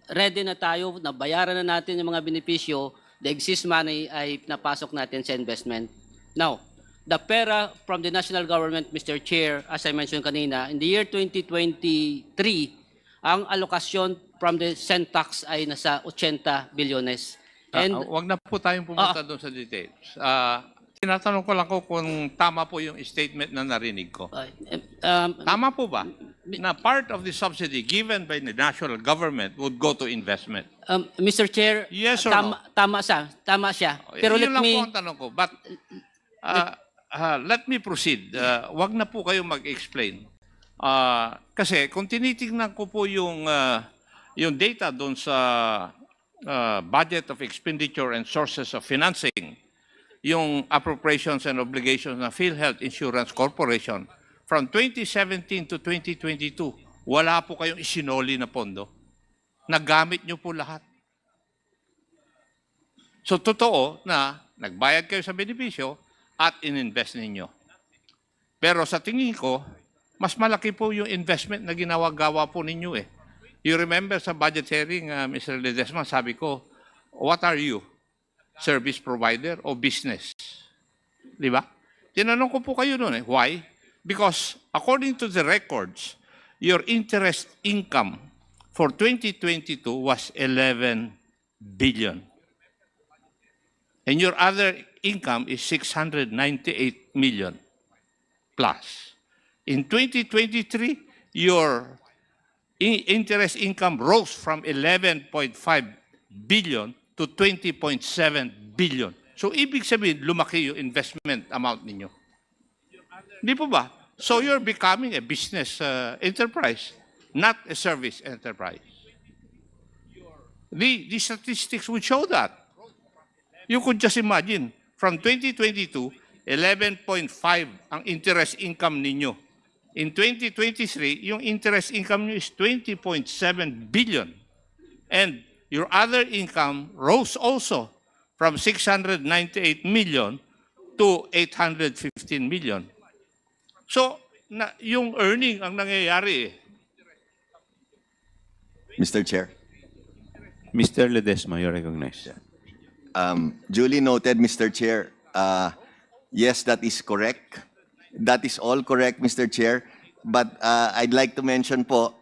ready na tayo, nabayaran na natin yung mga benepisyo, the excess money ay napasok natin sa investment. Now, the pera from the national government, Mr. Chair, as I mentioned kanina, in the year 2023, ang alokasyon from the Sentax ay nasa 80 bilyones. And Wag na po tayong pumunta doon sa details. Tinatanong ko lang kung tama po yung statement na narinig ko. Tama po ba na part of the subsidy given by the national government would go to investment? Mr. Chair, Yes or no? tama siya. Pero Yun let lang me... po ang tanong ko. But let me proceed. Wag na po kayo mag-explain. Kasi kung tinitingnan ko po yung data doon sa budget of expenditure and sources of financing, yung appropriations and obligations ng PhilHealth Insurance Corporation, from 2017 to 2022, wala po kayong isinoli na pondo. Nagamit nyo po lahat. So, totoo na nagbayad kayo sa benepisyo at ininvest ninyo. Pero sa tingin ko, mas malaki po yung investment na ginawa-gawa po ninyo eh. You remember sa budget hearing, Mr. Ledesma, sabi ko, what are you? Service provider o business? Di ba? Tinanong ko po kayo noon eh. Why? Because according to the records, your interest income for 2022 was 11 billion. And your other income is 698 million plus. In 2023, your interest income rose from 11.5 billion to 20.7 billion. So, ibig sabihin, lumaki yung investment amount ninyo. Di po ba? So, you're becoming a business enterprise, not a service enterprise. The statistics would show that. You could just imagine, from 2022, 11.5 ang interest income ninyo. In 2023, yung interest income nyo is 20.7 billion. And your other income rose also from 698 million to 815 million. So, yung earning ang nangyayari eh. Mr. Chair. Mr. Ledesma, you're recognized. Duly noted, Mr. Chair. Yes, that is correct. That is all correct, Mr. Chair. But I'd like to mention po,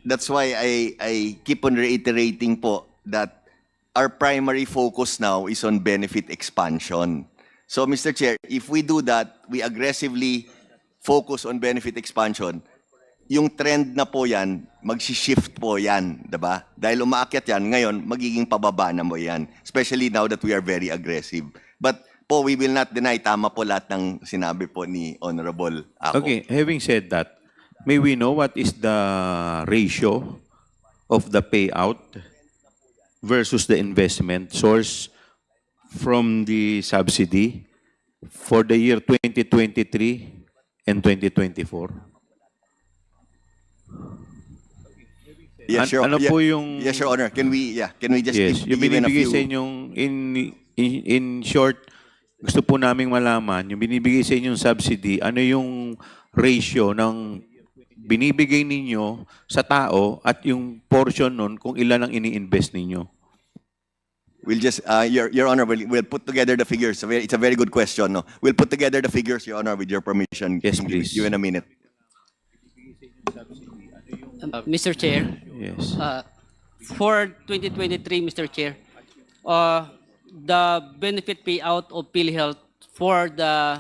that's why I keep on reiterating po that our primary focus now is on benefit expansion. So, Mr. Chair, if we do that, we aggressively focus on benefit expansion, yung trend na po yan, mag-shift po yan, diba? Dahil umaakyat yan, ngayon, magiging pababa na mo yan. Especially now that we are very aggressive. But po, we will not deny, tama po lahat ng sinabi po ni Honorable Ako. Okay, having said that, may we know what is the ratio of the payout versus the investment source from the subsidy for the year 2023 and 2024? Yes, Your, ano po yung... Yes, Your Honor. Can we just Yes, yung give in a binibigay few... sa inyong, in short, gusto po naming malaman, yung binibigay sa inyong subsidy, ano yung ratio ng binibigay ninyo sa tao at yung portion nun kung ilan ang ini-invest ninyo? We'll just, Your Honor, we'll put together the figures. It's a very good question. No? We'll put together the figures, Your Honor, with your permission. Yes, Give please. you in a minute. Mr. Chair, Yes. for 2023, Mr. Chair, the benefit payout of PhilHealth for the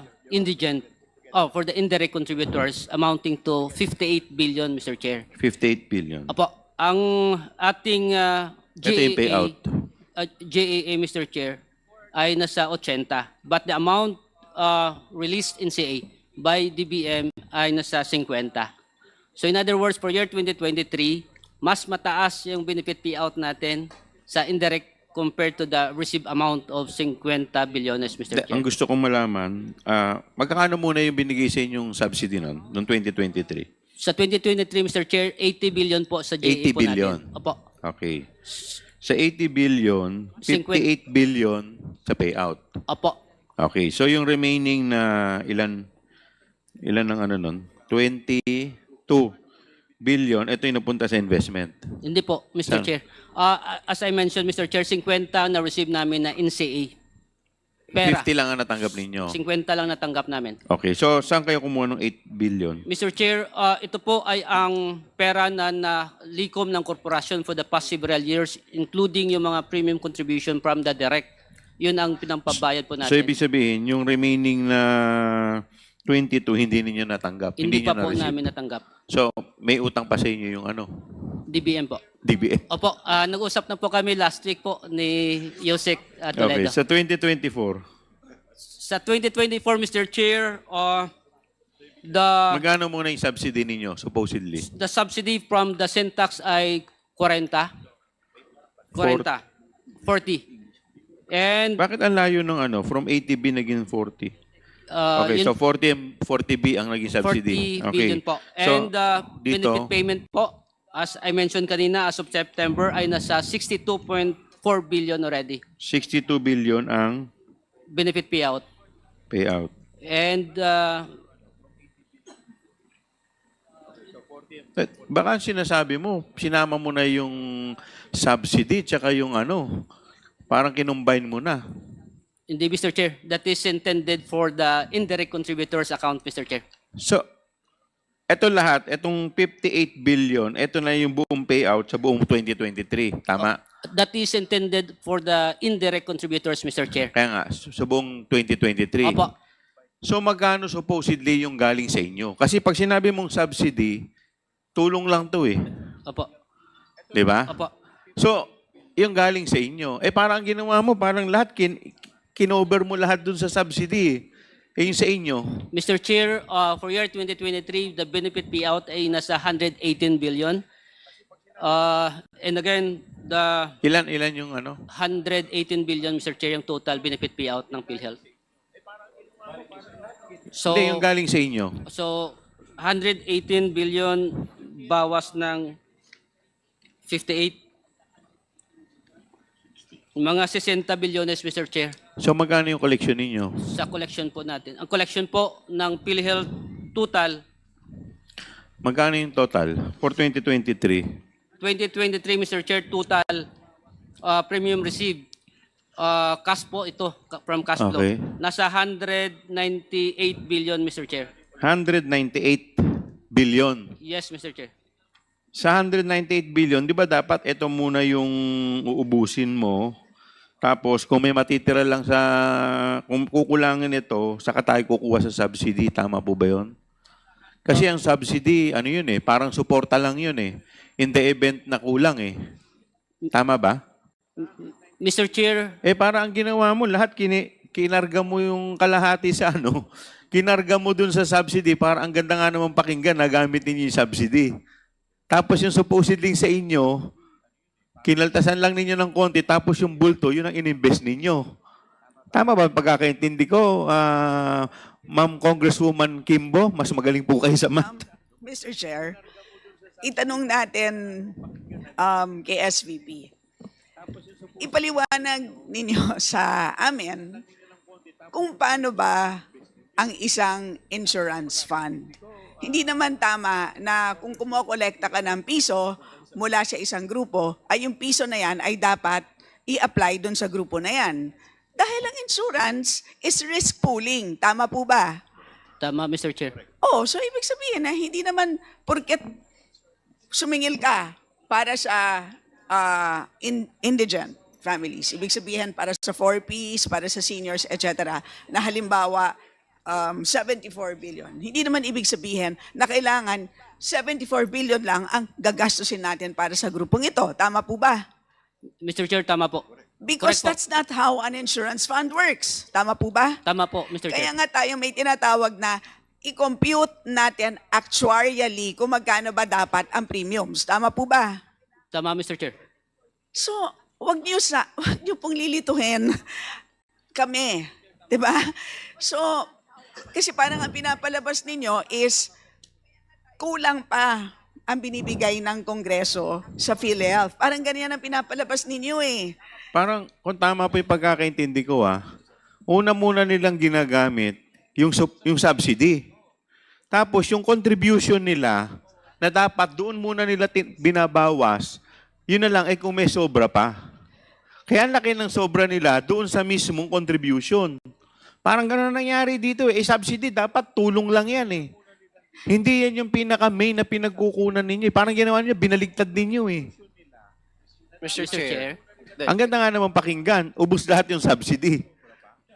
for the indirect contributors amounting to 58 billion, Mr. Chair. 58 billion. Apo, ang ating Ito yung payout. JAA, Mr. Chair, ay nasa 80. But the amount released in CA by DBM ay nasa 50. So in other words, for year 2023, mas mataas yung benefit payout natin sa indirect compared to the received amount of 50 bilyones, Mr. Chair. Ang gusto kong malaman, magkakano muna yung binigay sa inyong subsidy noong 2023? Sa 2023, Mr. Chair, 80 billion po sa JA 80 po billion. natin. Opo. Okay. Sa 80 billion, 58 billion sa payout. Opo. Okay. So yung remaining na ilan ang ano nun? 22 billion, ito yung napunta sa investment. Hindi po, Mr. Saan? Chair. As I mentioned, Mr. Chair, 50 na receive namin na in CA. Pera. 50 lang ang natanggap ninyo. 50 lang natanggap namin. Okay. So saan kayo kumuha ng 8 billion? Mr. Chair, ito po ay ang pera na nalikom ng korporasyon for the past several years, including yung mga premium contribution from the direct. Yun ang pinampabayad po natin. So ibig sabihin, yung remaining na 22 hindi ninyo natanggap. Hindi pa nyo po na-receive. namin natanggap. So may utang pa sa inyo yung ano? DBM po. DBM. Opo, nag-usap na po kami last week po ni Yosek Okay. Toledo. Sa 2024, Sa 2024, Mr. Chair, magkano muna yung subsidy ninyo, supposedly? the subsidy from the syntax ay 40. 40. And Bakit ang layo ng ano, from 80B naging 40? Okay, yun, so 40B ang naging subsidy. 40 Okay. billion po. So, And benefit dito, payment po, as I mentioned kanina, as of September ay nasa 62.4 billion already. 62 billion ang Benefit payout. payout. And Baka sinasabi mo, sinama mo na yung subsidy tsaka yung ano, parang kinumbine mo na. hindi, Mr. Chair, that is intended for the indirect contributors account, Mr. Chair. So, eto lahat, etong 58 billion, eto na yung buong payout sa buong 2023. Tama? That is intended for the indirect contributors, Mr. Chair. Kaya nga, sa buong 2023. Opo. So, magkano supposedly yung galing sa inyo? Kasi pag sinabi mong subsidy, tulong lang to eh. Opo. Di ba? Opo. So, yung galing sa inyo, parang ginawa mo, parang lahat, kinover mo lahat dun sa subsidy. Yung sa inyo. Mr. Chair, for year 2023, the benefit payout ay nasa 118 billion. And again, the Ilan yung ano? 118 billion, Mr. Chair, yung total benefit payout ng PhilHealth. So, Hindi, yung galing sa inyo. so 118 billion bawas ng 58. Mga 60 bilyones, Mr. Chair, So, magkano yung collection ninyo? sa collection po natin. Ang collection po ng PhilHealth total, Magkano yung total for 2023? 2023, Mr. Chair, total premium received. Cash po ito, from cash flow. Okay. Nasa 198 billion, Mr. Chair. 198 billion. Yes, Mr. Chair. Sa 198 billion, di ba dapat ito muna yung uubusin mo? Tapos kung may matitira lang kung kukulangin ito, saka tayo kukuha sa subsidy. Tama po ba yun? Kasi ang subsidy, ano yun eh, parang suporta lang yun eh. In the event na kulang eh. Tama ba? Mr. Chair, Parang ang ginawa mo, lahat kinarga mo yung kalahati sa ano, kinarga mo dun sa subsidy, parang ang ganda nga naman pakinggan, nagamit ninyo yung subsidy. Tapos yung supposedly sa inyo, kinaltasan lang ninyo ng konti, tapos yung bulto, yun ang ininvest ninyo. Tama ba pagkakaintindi ko, Ma'am Congresswoman Kimbo? Mas magaling po kayo sa math. Mr. Chair, itanong natin kay SVP. Ipaliwanag ninyo sa amin kung paano ba ang isang insurance fund. Hindi naman tama na kung kumokolekta ka ng piso mula sa isang grupo, ay yung piso na yan ay dapat i-apply doon sa grupo na yan. Dahil ang insurance is risk pooling. Tama po ba? Tama, Mr. Chair. Oh, so ibig sabihin na hindi naman porket sumingil ka para sa indigent families. Ibig sabihin para sa 4Ps, para sa seniors, etc. Na halimbawa, 74 billion. Hindi naman ibig sabihin na kailangan 74 billion lang ang gagastusin natin para sa grupong ito. Tama po ba? Mr. Chair, tama po. Because Correct po. that's not how an insurance fund works. Tama po ba? Tama po, Mr. Kaya Chair. nga tayo may tinatawag na i-compute natin actuarially kung magkano ba dapat ang premiums. Tama po ba? Tama, Mr. Chair. So, wag niyo pong lilituhin kami. 'Di ba? So, kasi parang ang pinapalabas ninyo is kulang pa ang binibigay ng Kongreso sa PhilHealth. Parang ganyan ang pinapalabas ninyo eh. Parang, kung tama po yung pagkakaintindi ko, una muna nilang ginagamit yung subsidy. Tapos, yung contribution nila, na dapat doon muna nila binabawas, yun na lang, kung may sobra pa. Kaya ang laki ng sobra nila doon sa mismong contribution. Parang gano'n nangyari dito eh. Subsidy, dapat tulong lang yan eh. Hindi yan yung pinaka-main na pinagkukunan ninyo. Parang ginawa niyo, binaligtad ninyo eh. Mr. Chair. Ang ganda nga naman pakinggan, ubus lahat yung subsidy.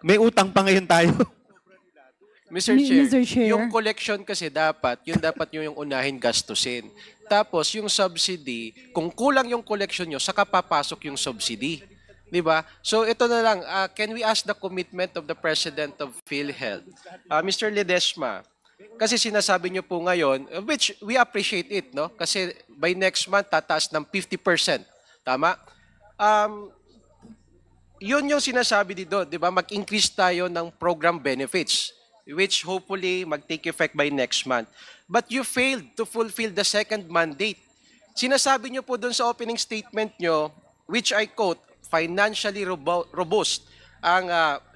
May utang pa ngayon tayo. Mr. Chair, Mr. Chair. yung collection kasi dapat nyo yung unahin gastusin. Tapos yung subsidy, kung kulang yung collection nyo, saka papasok yung subsidy. Di ba? So ito na lang, can we ask the commitment of the President of PhilHealth? Mr. Ledesma, kasi sinasabi nyo po ngayon, which we appreciate it, no? Kasi by next month, tataas ng 50%. Tama? Yun yung sinasabi dito, di ba? Mag-increase tayo ng program benefits, which hopefully mag-take effect by next month. But you failed to fulfill the second mandate. Sinasabi nyo po dun sa opening statement nyo, which I quote, financially robust ang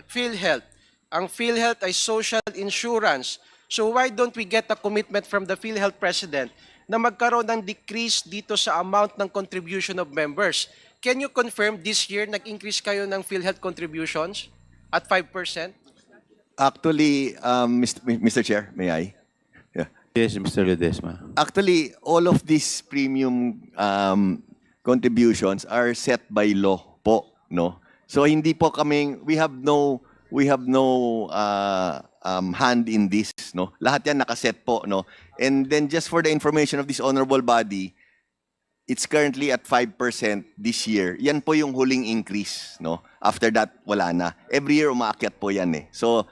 PhilHealth. Ang PhilHealth ay social insurance. So why don't we get a commitment from the PhilHealth President na magkaroon ng decrease dito sa amount ng contribution of members? Can you confirm this year nag-increase kayo ng PhilHealth contributions at 5%? Actually, Mr. Chair, may I? Yeah. Yes, Mr. Ledesma. Actually, all of these premium contributions are set by law po, no? So hindi po kaming we have no hand in this, no? Lahat yan nakaset po, no? And then just for the information of this honorable body, it's currently at 5% this year. Yan po yung huling increase, no? After that, wala na. Every year umaakyat po yan eh. So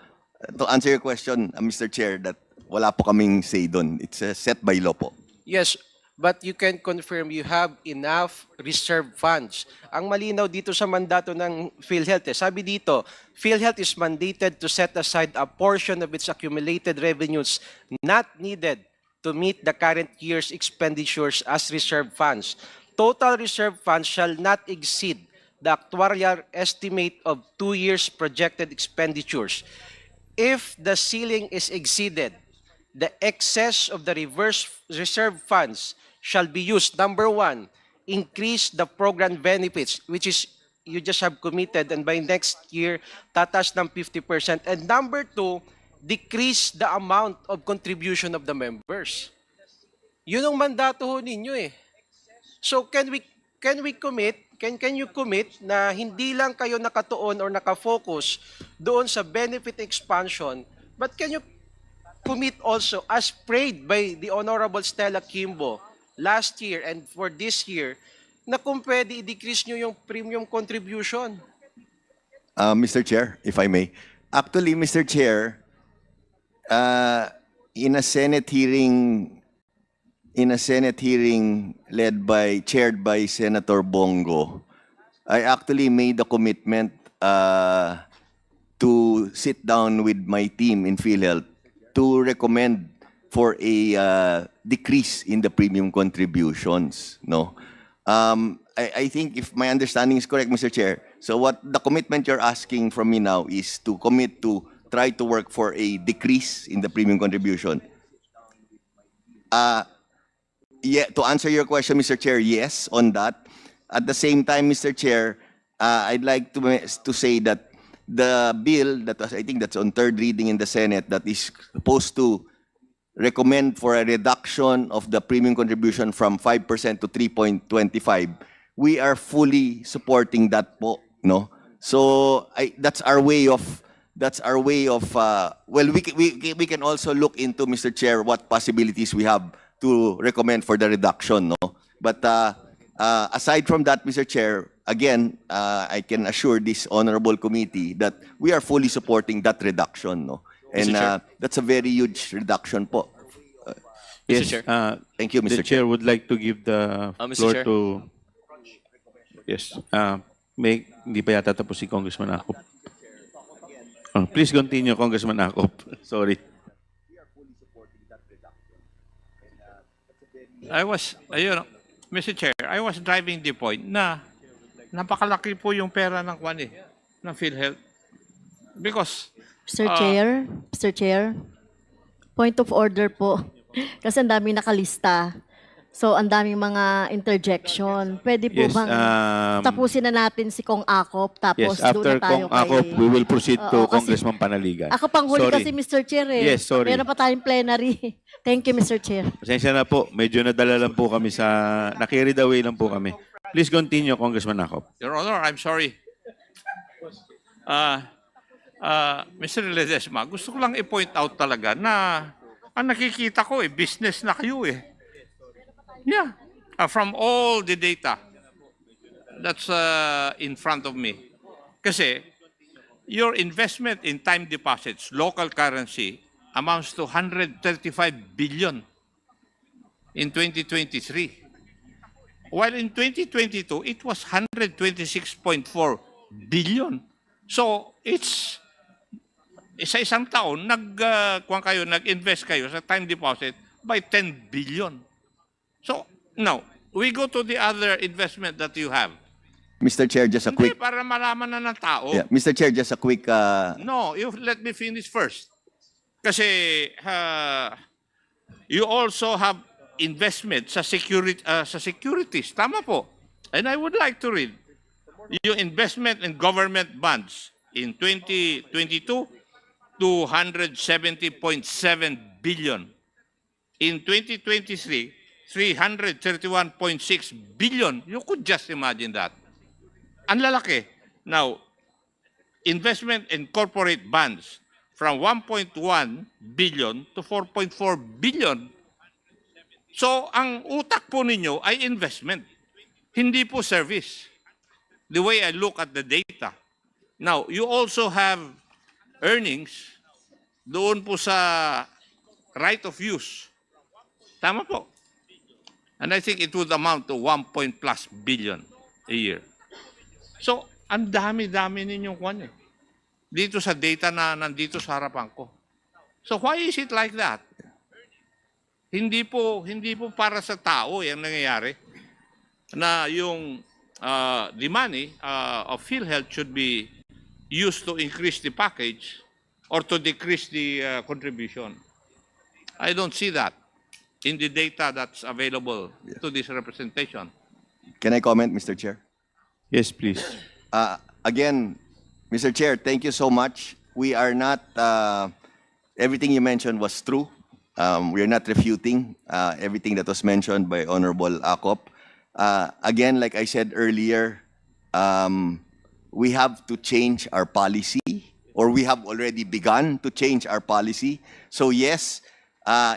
to answer your question, Mr. Chair, that wala po kaming say doon. It's set by law po. Yes, but you can confirm you have enough reserve funds. Ang malinaw dito sa mandato ng PhilHealth, sabi dito, PhilHealth is mandated to set aside a portion of its accumulated revenues not needed to meet the current year's expenditures as reserve funds. Total reserve funds shall not exceed the actuarial estimate of 2 years' projected expenditures. If the ceiling is exceeded, the excess of the reserve funds shall be used. Number one, increase the program benefits, which is you just have committed, and by next year, tatas ng 50%. And number two, decrease the amount of contribution of the members. Yun ang mandato ho ninyo eh. So can we commit, can you commit na hindi lang kayo nakatuon or nakafocus doon sa benefit expansion, but can you commit also, as prayed by the Honorable Stella Kimbo last year and for this year, na kung pwede i-decrease nyo yung premium contribution? Mr. Chair, if I may. Actually, Mr. Chair, in a Senate hearing chaired by Senator Bongo, I actually made a commitment to sit down with my team in PhilHealth to recommend for a decrease in the premium contributions, no? I think if my understanding is correct, Mr. Chair, so what the commitment you're asking from me now is to commit to try to work for a decrease in the premium contribution. Yeah, to answer your question, Mr. Chair, yes, on that. At the same time, Mr. Chair, I'd like to say that the bill that was, I think that's on third reading in the Senate, that is supposed to recommend for a reduction of the premium contribution from 5% to 3.25, we are fully supporting that po, no? So that's our way of well, we can also look into, Mr. Chair, what possibilities we have to recommend for the reduction, no? But aside from that, Mr. Chair, again, I can assure this honorable committee that we are fully supporting that reduction, no? And that's a very huge reduction po. Yes, Chair. Thank you, Mr. The chair would like to give the Mr. floor Chair. to... Yes. Hindi pa yata tapos si Congressman Akop. Please continue, Congressman Akop. Sorry. Mr. Chair, I was driving the point na napakalaki po yung pera ng ng PhilHealth. Because Mr. Chair, point of order po. Kasi ang daming nakalista. So, ang daming mga interjection. Pwede po Yes, bang tapusin na natin si Kong Akop, tapos Yes, after doon na tayo Kong Akop, we will proceed to Oo, kasi Congressman Panaligan. Ako pang huli Sorry. kasi, Mr. Chair Yes, sorry. Meron pa tayong plenary. Thank you, Mr. Chair. Pasensya na po. Medyo nadala lang po kami sa... Na-carried away lang po kami. Please continue, Congressman Akop. Your Honor, I'm sorry. Mr. Ledesma, gusto ko lang i-point out talaga na ang nakikita ko business na kayo Yeah. From all the data that's in front of me. Kasi your investment in time deposits, local currency, amounts to 135 billion in 2023. While in 2022, it was 126.4 billion. So, it's sa isang taon, nag-invest kayo sa time deposit by 10 billion. So, now, we go to the other investment that you have. Mr. Chair, just a Hindi, quick... para malaman na ng tao. Yeah, Mr. Chair, just a quick... No, you let me finish first. Kasi you also have investment sa securities. Tama po. And I would like to read yung investment in government bonds in 2022, 270.7 billion. In 2023, 331.6 billion. You could just imagine that. Ang lalaki. Now, investment in corporate bonds from 1.1 billion to 4.4 billion. So, ang utak po ninyo ay investment. Hindi po service. The way I look at the data. Now, you also have earnings doon po sa right of use. Tama po. And I think it would amount to 1+ billion a year. So, ang dami-dami ninyong kwan dito sa data na nandito sa harapan ko. So, why is it like that? Hindi po para sa tao yung nangyayari na yung the money of PhilHealth should be used to increase the package or to decrease the contribution. I don't see that in the data that's available to this representation. Can I comment, Mr. Chair? Yes, please. Again, Mr. Chair, thank you so much. We are not... everything you mentioned was true. We are not refuting everything that was mentioned by Honorable Akop. Again, like I said earlier, we have to change our policy, or we have already begun to change our policy. So yes,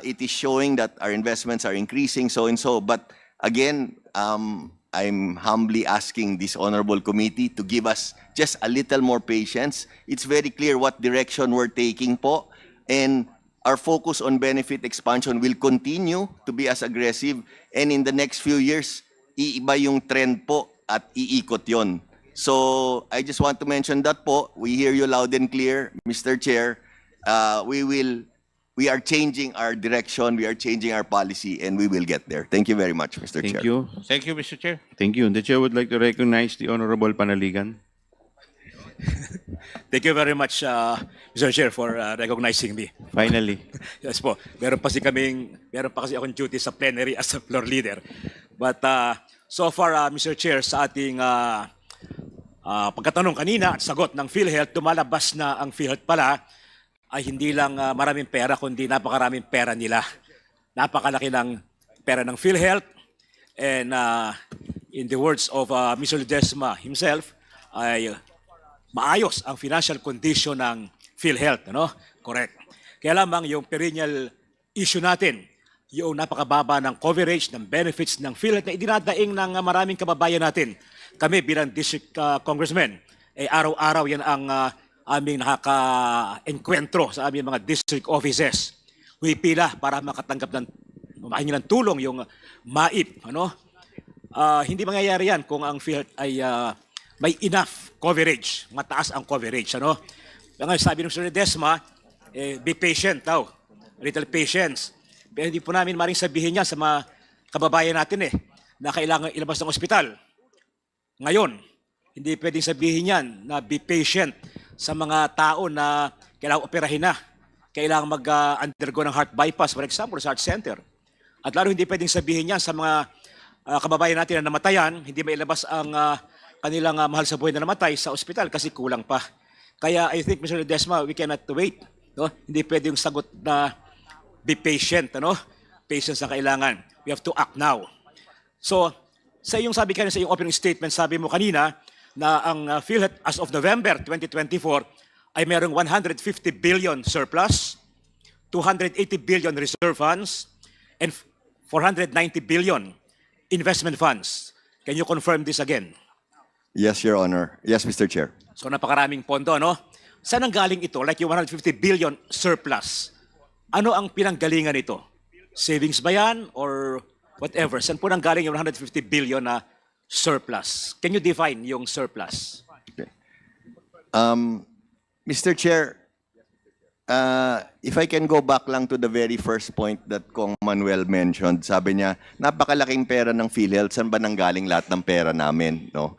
it is showing that our investments are increasing, so and so. But again, I'm humbly asking this honorable committee to give us just a little more patience. It's very clear what direction we're taking po. And our focus on benefit expansion will continue to be as aggressive. And in the next few years, iiba yung trend po at iikot yon. So I just want to mention that po. We hear you loud and clear, Mr. Chair. We are changing our direction, we are changing our policy, and we will get there. Thank you very much, Mr. Chair. Thank you. Thank you, Mr. Chair. Thank you. The chair would like to recognize the Honorable Panaligan. Thank you very much, Mr. Chair, for recognizing me. Finally. Yes po. Meron pa kasi akong duty sa plenary as a floor leader. But so far, Mr. Chair, sa ating pagkatanong kanina at sagot ng PhilHealth, lumalabas na ang PhilHealth pala ay hindi lang maraming pera, kundi napakaraming pera nila. Napakalaki ng pera ng PhilHealth. And in the words of Mr. Ledesma himself, ay maayos ang financial condition ng PhilHealth. Ano? Correct. Kaya lamang yung perennial issue natin, yung napakababa ng coverage, ng benefits ng PhilHealth na idinadaing ng maraming kababayan natin. Kami bilang district congressmen, araw-araw yan ang aming nakaka-enkwentro sa aming mga district offices. Huipila para makatanggap ng mahingi ng tulong yung MAIP. Ano? Hindi mangyayari yan kung ang PhilHealth ay may enough coverage, mataas ang coverage. Ano? Ang sabi ng Mr. Ledesma, be patient daw, little patience. Pero hindi po namin maring sabihin yan sa mga kababayan natin na kailangan ilabas ng ospital. Ngayon, hindi pwedeng sabihin yan na be patient sa mga tao na kailangan operahin na, kailangan mag-undergo ng heart bypass, for example, sa heart center. At lalo hindi pwedeng sabihin yan sa mga kababayan natin na namatayan, hindi mailabas ang kanilang mahal sa buhay na namatay sa ospital kasi kulang pa. Kaya I think, Mr. Ledesma, we cannot wait. No? Hindi pwedeng sagot na be patient. Ano? Patience ang kailangan. We have to act now. So, sa iyong sabi kanina, sa iyong opening statement, sabi mo kanina na ang PhilHealth as of November 2024 ay merong 150 billion surplus, 280 billion reserve funds, and 490 billion investment funds. Can you confirm this again? Yes, Your Honor. Yes, Mr. Chair. So napakaraming pondo, no? Saan ang galing ito? Like yung 150 billion surplus. Ano ang pinanggalingan nito? Savings ba yan or whatever? Saan po nang galing yung 150 billion na surplus? Can you define yung surplus? Okay. Mr. Chair, if I can go back lang to the very first point that Kong Manuel mentioned, sabi niya, napakalaking pera ng PhilHealth, saan ba nanggaling lahat ng pera namin? No?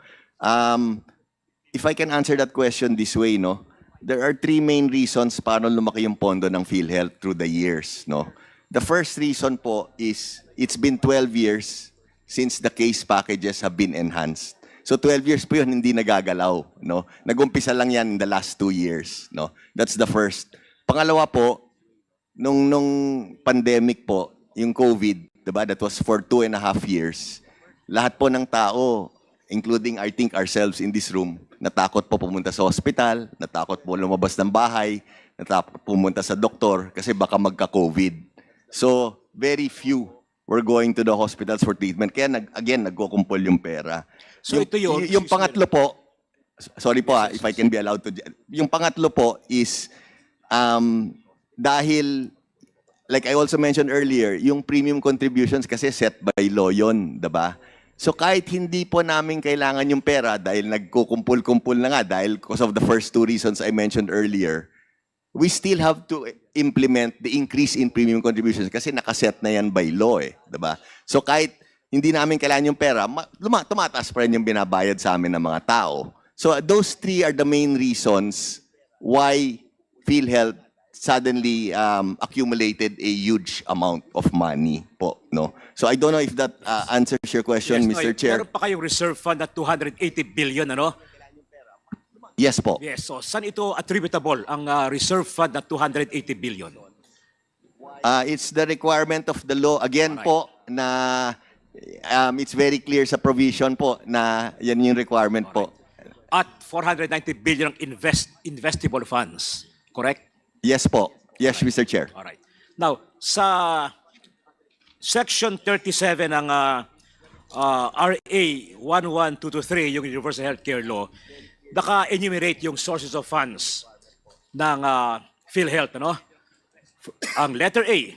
If I can answer that question this way, no? There are three main reasons paano lumaki yung pondo ng PhilHealth through the years. No? The first reason po is it's been 12 years since the case packages have been enhanced. So 12 years po yun, hindi nagagalaw. No? Nag-umpisa lang yan in the last 2 years. No? That's the first. Pangalawa po, nung pandemic po, yung COVID, diba, that was for 2.5 years, lahat po ng tao, including I think ourselves in this room, natakot po pumunta sa hospital, natakot po lumabas ng bahay, natakot pumunta sa doktor kasi baka magka-COVID. So, very few were going to the hospitals for treatment. Kaya, again, nagkukumpol yung pera. So, ito yun. Yung pangatlo po, sorry po if I can be allowed to, yung pangatlo po is, dahil, like I also mentioned earlier, yung premium contributions kasi set by law yun, diba? So kahit hindi po namin kailangan yung pera dahil nagkukumpul-kumpul na nga dahil because of the first two reasons I mentioned earlier, we still have to implement the increase in premium contributions kasi nakaset na yan by law diba? So kahit hindi namin kailangan yung pera, tumataas pa rin yung binabayad sa amin ng mga tao. So those three are the main reasons why PhilHealth suddenly accumulated a huge amount of money po, no? So I don't know if that answers your question, Yes, Mr. Chair. Meron pa kayong reserve fund na 280 billion, ano? Yes po. Yes, so saan ito attributable, ang reserve fund na 280 billion? It's the requirement of the law. Again po, na it's very clear sa provision po na yan yung requirement po. At 490 billion investable funds, correct? Yes po. Yes, Mr. Chair. All right. Now, sa Section 37 ng RA 11223, yung Universal Healthcare Law, naka-enumerate yung sources of funds ng PhilHealth. Ano? Ang letter A,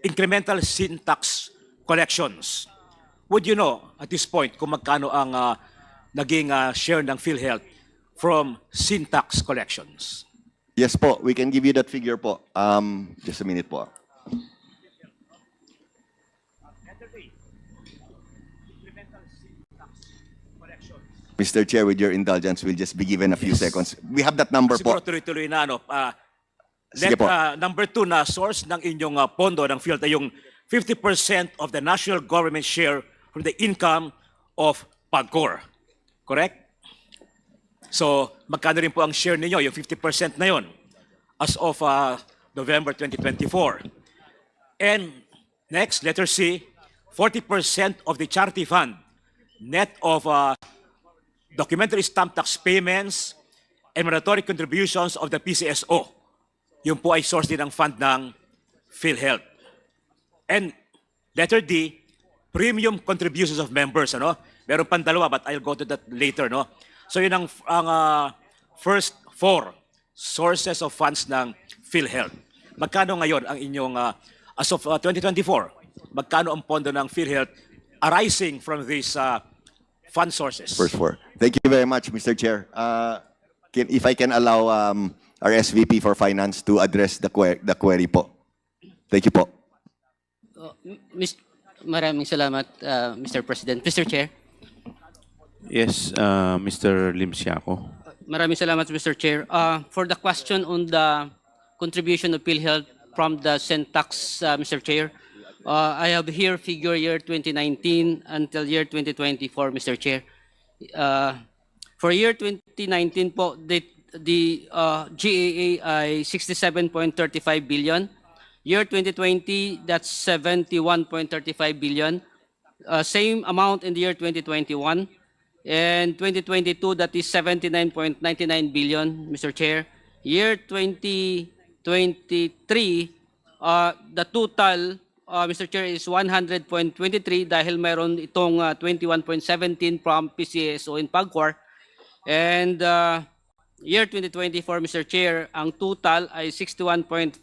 incremental sin tax collections. Would you know at this point kung magkano ang naging share ng PhilHealth from sin tax collections? Yes po, we can give you that figure po. Just a minute po. Mr. Chair, with your indulgence, we'll just be given a few seconds. We have that number po. Siguro tuloy-tuloy na, ano. Sige po. Number 2 na source ng inyong pondo ng PhilHealth ay yung 50% of the national government share from the income of PAGCOR. Correct? So, magkano rin po ang share ninyo, yung 50% na yon, as of November 2024. And next, letter C, 40% of the charity fund, net of documentary stamp tax payments and mandatory contributions of the PCSO. Yung po ay source din ng fund ng PhilHealth. And letter D, premium contributions of members. Ano? Meron pang dalawa, but I'll go to that later. No? So yun ang first four sources of funds ng PhilHealth. Magkano ngayon ang inyong, as of 2024, magkano ang pondo ng PhilHealth arising from these fund sources? First four. Thank you very much, Mr. Chair. If I can allow our SVP for Finance to address the query po. Thank you po. Maraming salamat, Mr. President. Mr. Chair. Yes, Mr. Lim Siaco. Maraming salamat, Mr. Chair. For the question on the contribution of PhilHealth from the Syntax, Mr. Chair, I have here figure year 2019 until year 2024, Mr. Chair. For year 2019 po, the GAA ay 67.35 billion. Year 2020, that's 71.35 billion. Same amount in the year 2021. And 2022, that is 79.99 billion, Mr. Chair. Year 2023, the total, Mr. Chair, is 100.23 dahil mayroon itong 21.17 from PCSO in PAGCOR. And year 2024, Mr. Chair, ang total ay 61.451.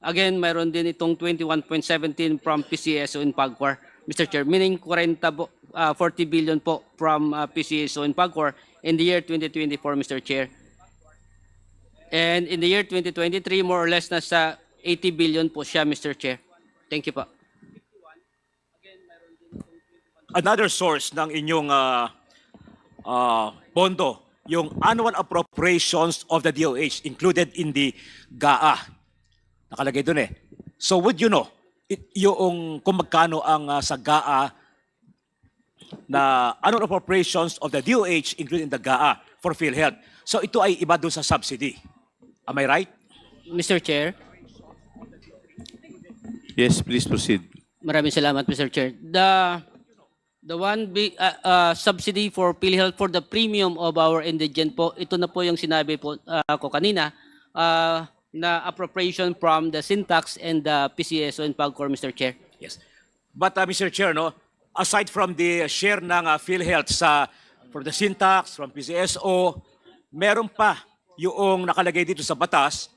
Again, mayroon din itong 21.17 from PCSO in PAGCOR, Mr. Chair, meaning 40 billion po from PCSO in PAGCOR in the year 2024, Mr. Chair. And in the year 2023, more or less nasa 80 billion po siya, Mr. Chair. Thank you po. Another source ng inyong pondo, yung annual appropriations of the DOH included in the GAA. Nakalagay dun eh. So would you know, yung kung magkano ang sa GAA na annual appropriations of the DOH included in the GAA for PhilHealth. So ito ay iba dun sa subsidy. Am I right? Mr. Chair. Yes, please proceed. Maraming salamat, Mr. Chair. The one big subsidy for PhilHealth for the premium of our indigent po, ito na po yung sinabi po ko kanina, na appropriation from the Syntax and the PCSO in PAGCOR, Mr. Chair. Yes. But Mr. Chair, no, aside from the share ng PhilHealth from the Syntax, from PCSO, meron pa yung nakalagay dito sa batas,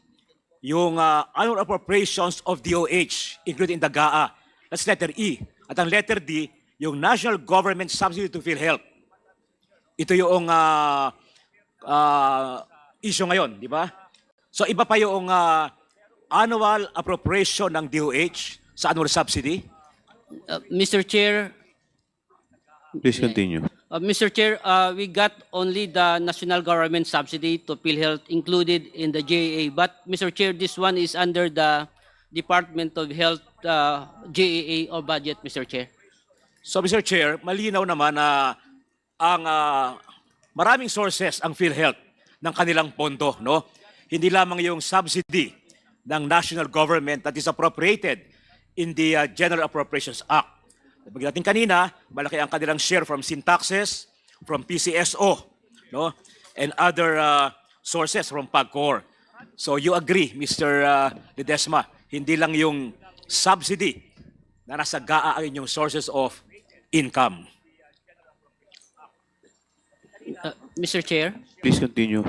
yung annual appropriations of DOH, including the GAA. That's letter E. At ang letter D, yung National Government Subsidy to PhilHealth. Ito yung issue ngayon, di ba? So iba pa yung annual appropriation ng DOH sa annual subsidy? Mr. Chair. Please continue. Mr. Chair, we got only the national government subsidy to PhilHealth included in the GAA. But Mr. Chair, this one is under the Department of Health GAA or budget, Mr. Chair. So Mr. Chair, malinaw naman na ang maraming sources ang PhilHealth ng kanilang pondo, no? Hindi lamang yung subsidy ng national government that is appropriated in the General Appropriations Act. Sabi natin kanina, malaki ang kanilang share from Syntaxes, from PCSO, no? And other sources from PAGCOR. So you agree, Mr. Ledesma, hindi lang yung subsidy na nasa GAA ang inyong sources of income. Mr. Chair. Please continue.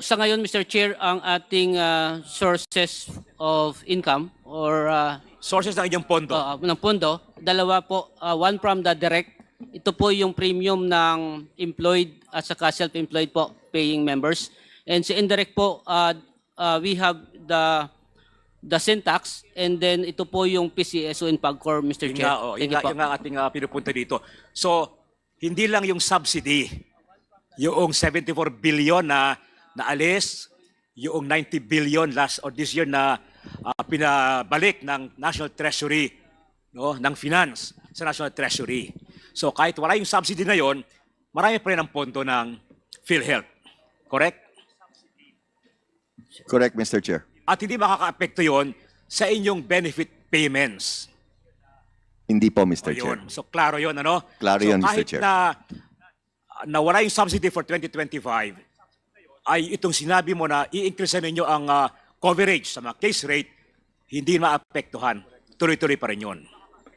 Sa ngayon, Mr. Chair, ang ating sources of income or sources ng inyong pondo. Ng pondo, dalawa po. One from the direct. Ito po yung premium ng employed at saka self-employed po paying members. And sa indirect po, we have the Syntax and then ito po yung PCSO in PAGCOR, Mr. Chair. Yung nga ating pinupunta dito. So, hindi lang yung subsidy, yung 74 billion na naalis, yung 90 billion this year na pinabalik ng National Treasury, no, ng Finance sa National Treasury. So kahit wala yung subsidy na yon, marami pa rin ang pondo ng PhilHealth. Correct? Correct, Mr. Chair. At hindi makaka-apekto yon sa inyong benefit payments. Hindi po, O Mr. Chair. yun. So klaro yun, ano? Klaro so, yun, Mr. kahit Chair. na nawala yung subsidy for 2025, ay itong sinabi mo na i-increase ninyo ang coverage sa mga case rate, hindi maapektuhan. Tuloy-tuloy pa rin yun.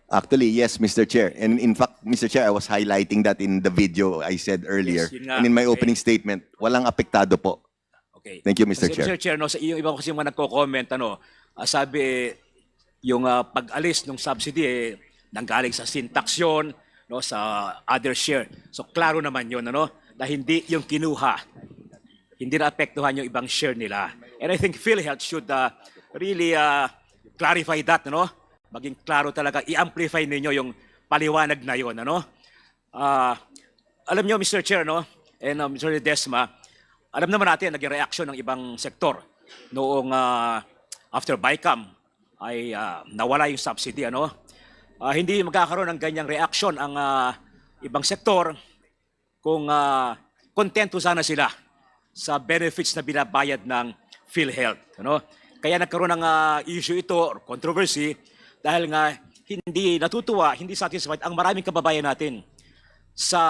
Actually, yes, Mr. Chair. And in fact, Mr. Chair, I was highlighting that in the video I said earlier. Yes, yun nga. And in my Okay. opening statement, walang apektado po. Okay. Thank you, Mr. Kasi, Chair. Mr. Chair, no, sa yung iba kasi mga nagko-comment, sabi, yung pag-alis ng subsidy, nanggaling sa syntax yun, no, sa other share. So, klaro naman yun, ano, na hindi yung kinuha, hindi na-apektuhan yung ibang share nila. And I think PhilHealth should really clarify that, no? Maging klaro talaga, i-amplify ninyo yung paliwanag na yun, ano? Alam nyo, Mr. Chair, no, and Mr. Desma, alam naman natin, naging reaction ng ibang sektor noong after BICAM ay nawala yung subsidy, ano? Hindi magkakaroon ng ganyang reaction ang ibang sektor kung kontento sana sila sa benefits na binabayad ng PhilHealth, ano? Kaya nagkaroon ng issue ito or controversy dahil nga hindi natutuwa, hindi satisfied ang maraming kababayan natin sa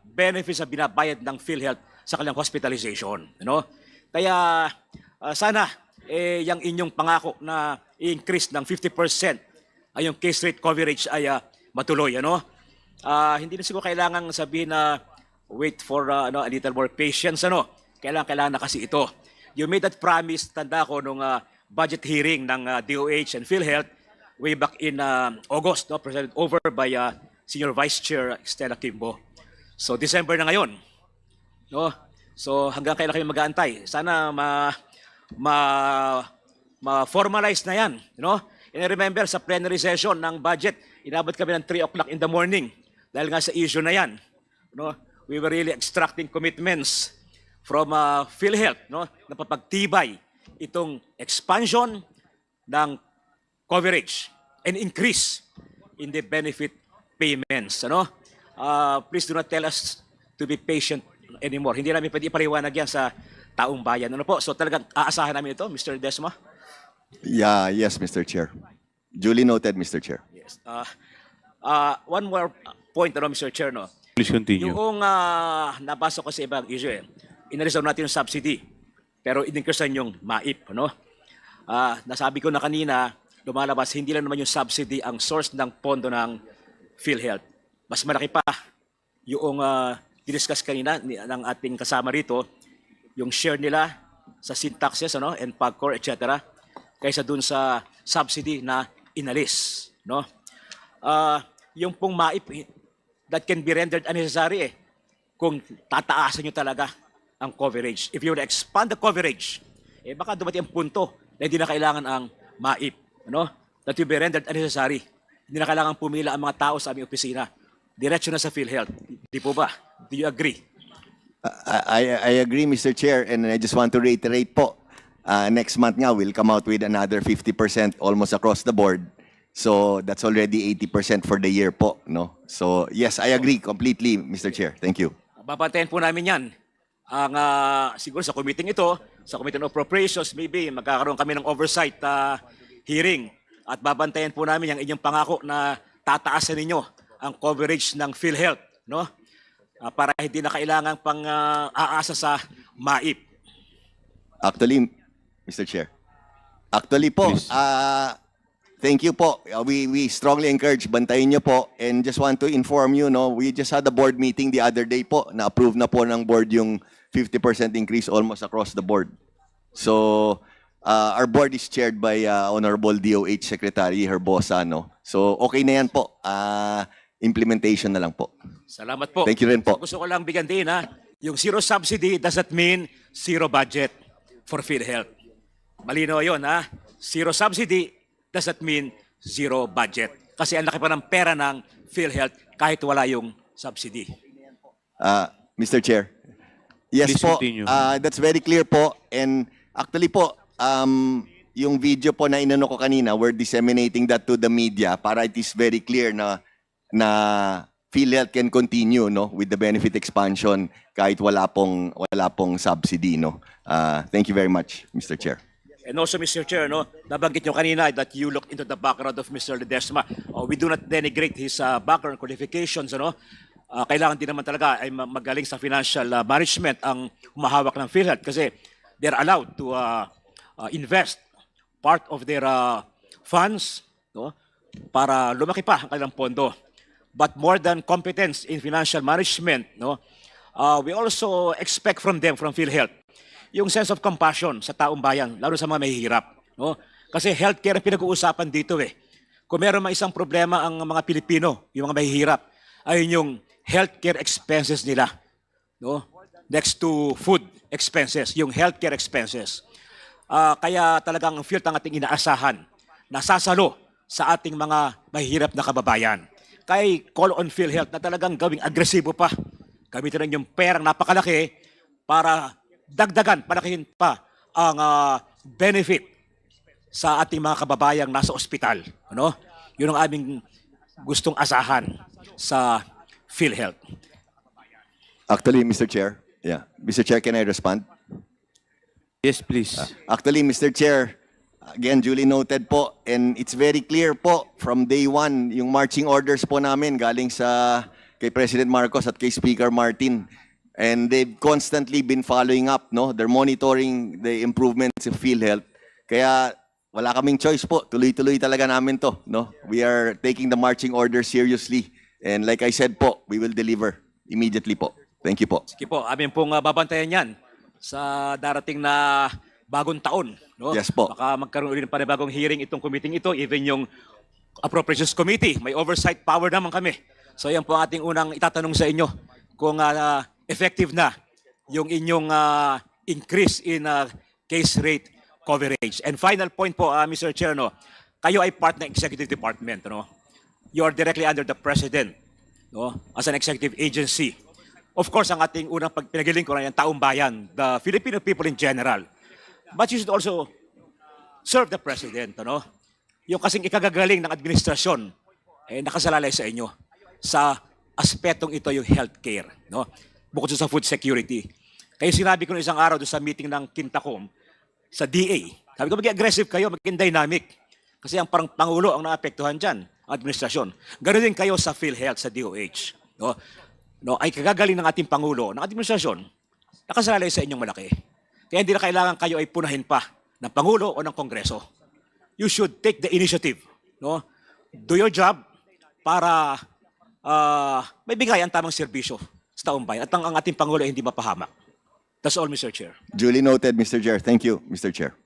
benefits na binabayad ng PhilHealth sa kanilang hospitalization, ano? Kaya sana yung inyong pangako na i-increase ng 50% ay yung case rate coverage ay matuloy, ano? Hindi na siguro kailangan sabihin na wait for a little more patience, ano? Kailangan na kasi ito. You made that promise, tanda ko, nung budget hearing ng DOH and PhilHealth way back in August, no? Presented over by Senior Vice Chair Stella Kimbo. So December na ngayon, no? So hanggang kailan kayo mag-aantay? Sana ma-formalize na yan, you know? And I remember sa plenary session ng budget, inabot kami ng 3 o'clock in the morning dahil nga sa issue na yan, no? We were really extracting commitments from PhilHealth, no, na papagtibay itong expansion ng coverage and increase in the benefit payments, ano? Please do not tell us to be patient anymore. Hindi namin pwede ipariwanag yan sa taong bayan. Ano po? So talagang aasahan namin ito, Mr. Desma? Yeah, yes, Mr. Chair. Duly noted, Mr. Chair. Yes. One more point, Mr. Chair, no? Please continue. Yung nabasa ko sa ibang issue, inalis natin yung subsidy, pero in-increasean yung MAIP, no? Nasabi ko na kanina, lumalabas, hindi lang naman yung subsidy ang source ng pondo ng PhilHealth. Mas malaki pa yung discuss kanina ng ating kasama rito, yung share nila sa syntaxes, ano, and PAGCOR, etc., kaysa dun sa subsidy na inalis, no? Yung pong MAIP, that can be rendered unnecessary kung tataasan nyo talaga ang coverage. If you would expand the coverage, baka dumating ang punto na hindi na kailangan ang MAIP, ano? That will be rendered unnecessary. Hindi na kailangan pumila ang mga tao sa aming opisina. Diretso na sa PhilHealth. Di po ba? Do you agree? I agree, Mr. Chair, and I just want to reiterate po, next month nga, we'll come out with another 50% almost across the board. So that's already 80% for the year po, no? So yes, I agree completely, Mr. Chair. Thank you. Babantayan po namin yan. Ang siguro sa committee ito, sa Committee on Appropriations, maybe magkakaroon kami ng oversight hearing at babantayan po namin yung inyong pangako na tataasan ninyo ang coverage ng PhilHealth, no? Para hindi na kailangan pang aasa sa MAIP. Actually, Mr. Chair. Actually po, thank you po. We strongly encourage, bantayin niyo po, and just want to inform you, no, we just had a board meeting the other day po, na-approve na po ng board yung 50% increase almost across the board. So, our board is chaired by Honorable DOH Secretary Herbosa, no? So, okay na yan po. Implementation na lang po. Salamat po. Thank you rin po. So, gusto ko lang bigyan din, yung zero subsidy doesn't mean zero budget for PhilHealth. Malinaw yun, Zero subsidy doesn't mean zero budget. Kasi ang laki pa ng pera ng PhilHealth kahit wala yung subsidy. Mr. Chair. Yes Please po. continue. That's very clear po. And actually po, yung video po na inano ko kanina, we're disseminating that to the media para it is very clear na PhilHealth can continue, no, with the benefit expansion kahit wala pong subsidy, no. Thank you very much, Mr. Chair. And also, Mr. Chair, no, nabanggit nyo kanina that you looked into the background of Mr. Ledesma. We do not denigrate his background qualifications. Ano? Kailangan din naman talaga ay magaling sa financial management ang humahawak ng PhilHealth kasi they're allowed to invest part of their funds, no, para lumaki pa ang kanilang pondo. But more than competence in financial management, no, we also expect from them, from PhilHealth, yung sense of compassion sa taong bayan, lalo sa mga mahihirap. No? Kasi healthcare ang pinag-uusapan dito eh. Kung meron mga isang problema ang mga Pilipino, yung mga mahihirap, ay yung healthcare expenses nila. No? Next to food expenses, yung healthcare expenses. Kaya talagang PhilHealth ang ating inaasahan na sasalo sa ating mga mahihirap na kababayan. Kaya call on PhilHealth na talagang gawing agresibo pa. Gamitin yung perang napakalaki para dagdagan, palakihin pa ang benefit sa ating mga kababayang nasa ospital. Ano? Yun ang aming gustong asahan sa PhilHealth. Actually, Mr. Chair, Mr. Chair, can I respond? Yes, please. Actually, Mr. Chair, again, duly noted po, and it's very clear po from day one, yung marching orders po namin galing kay President Marcos at kay Speaker Martin. And they've constantly been following up, no? They're monitoring the improvements of PhilHealth. Kaya wala kaming choice po. Tuloy-tuloy talaga namin to, no? We are taking the marching orders seriously. And like I said po, we will deliver immediately po. Thank you po. Sige po, amin pong babantayan yan sa darating na bagong taon. No? Yes po. Baka magkaroon ulit ng panibagong hearing itong committee ito, even yung Appropriations Committee. May oversight power naman kami. So yan po ang ating unang itatanong sa inyo kung effective na yung inyong increase in case rate coverage. And final point po, Mr. Chair, no, kayo ay part ng executive department. No? You are directly under the President, no, as an executive agency. Of course, ang ating unang pinagaling ko na yung taong bayan, the Filipino people in general. But you should also serve the President. No? Yung kasing ikagagaling ng administrasyon, nakasalalay sa inyo. Sa aspetong ito yung healthcare. No? Bukod sa food security. Kaya sinabi ko na isang araw doon sa meeting ng Quintacom, sa DA, sabi ko maging aggressive kayo, maging dynamic. Kasi ang Pangulo ang naapektuhan dyan, ang administrasyon. Ganoon din kayo sa PhilHealth, sa DOH. No, ay kagagaling ng ating Pangulo, ng administrasyon, nakasalalay sa inyong malaki. Kaya hindi na kailangan kayo ay punahin pa ng Pangulo o ng Kongreso. You should take the initiative. No? Do your job para may bigay ang tamang serbisyo sa taong bayan at ang ating Pangulo ay hindi mapahamak. That's all, Mr. Chair. Duly noted, Mr. Chair. Thank you, Mr. Chair.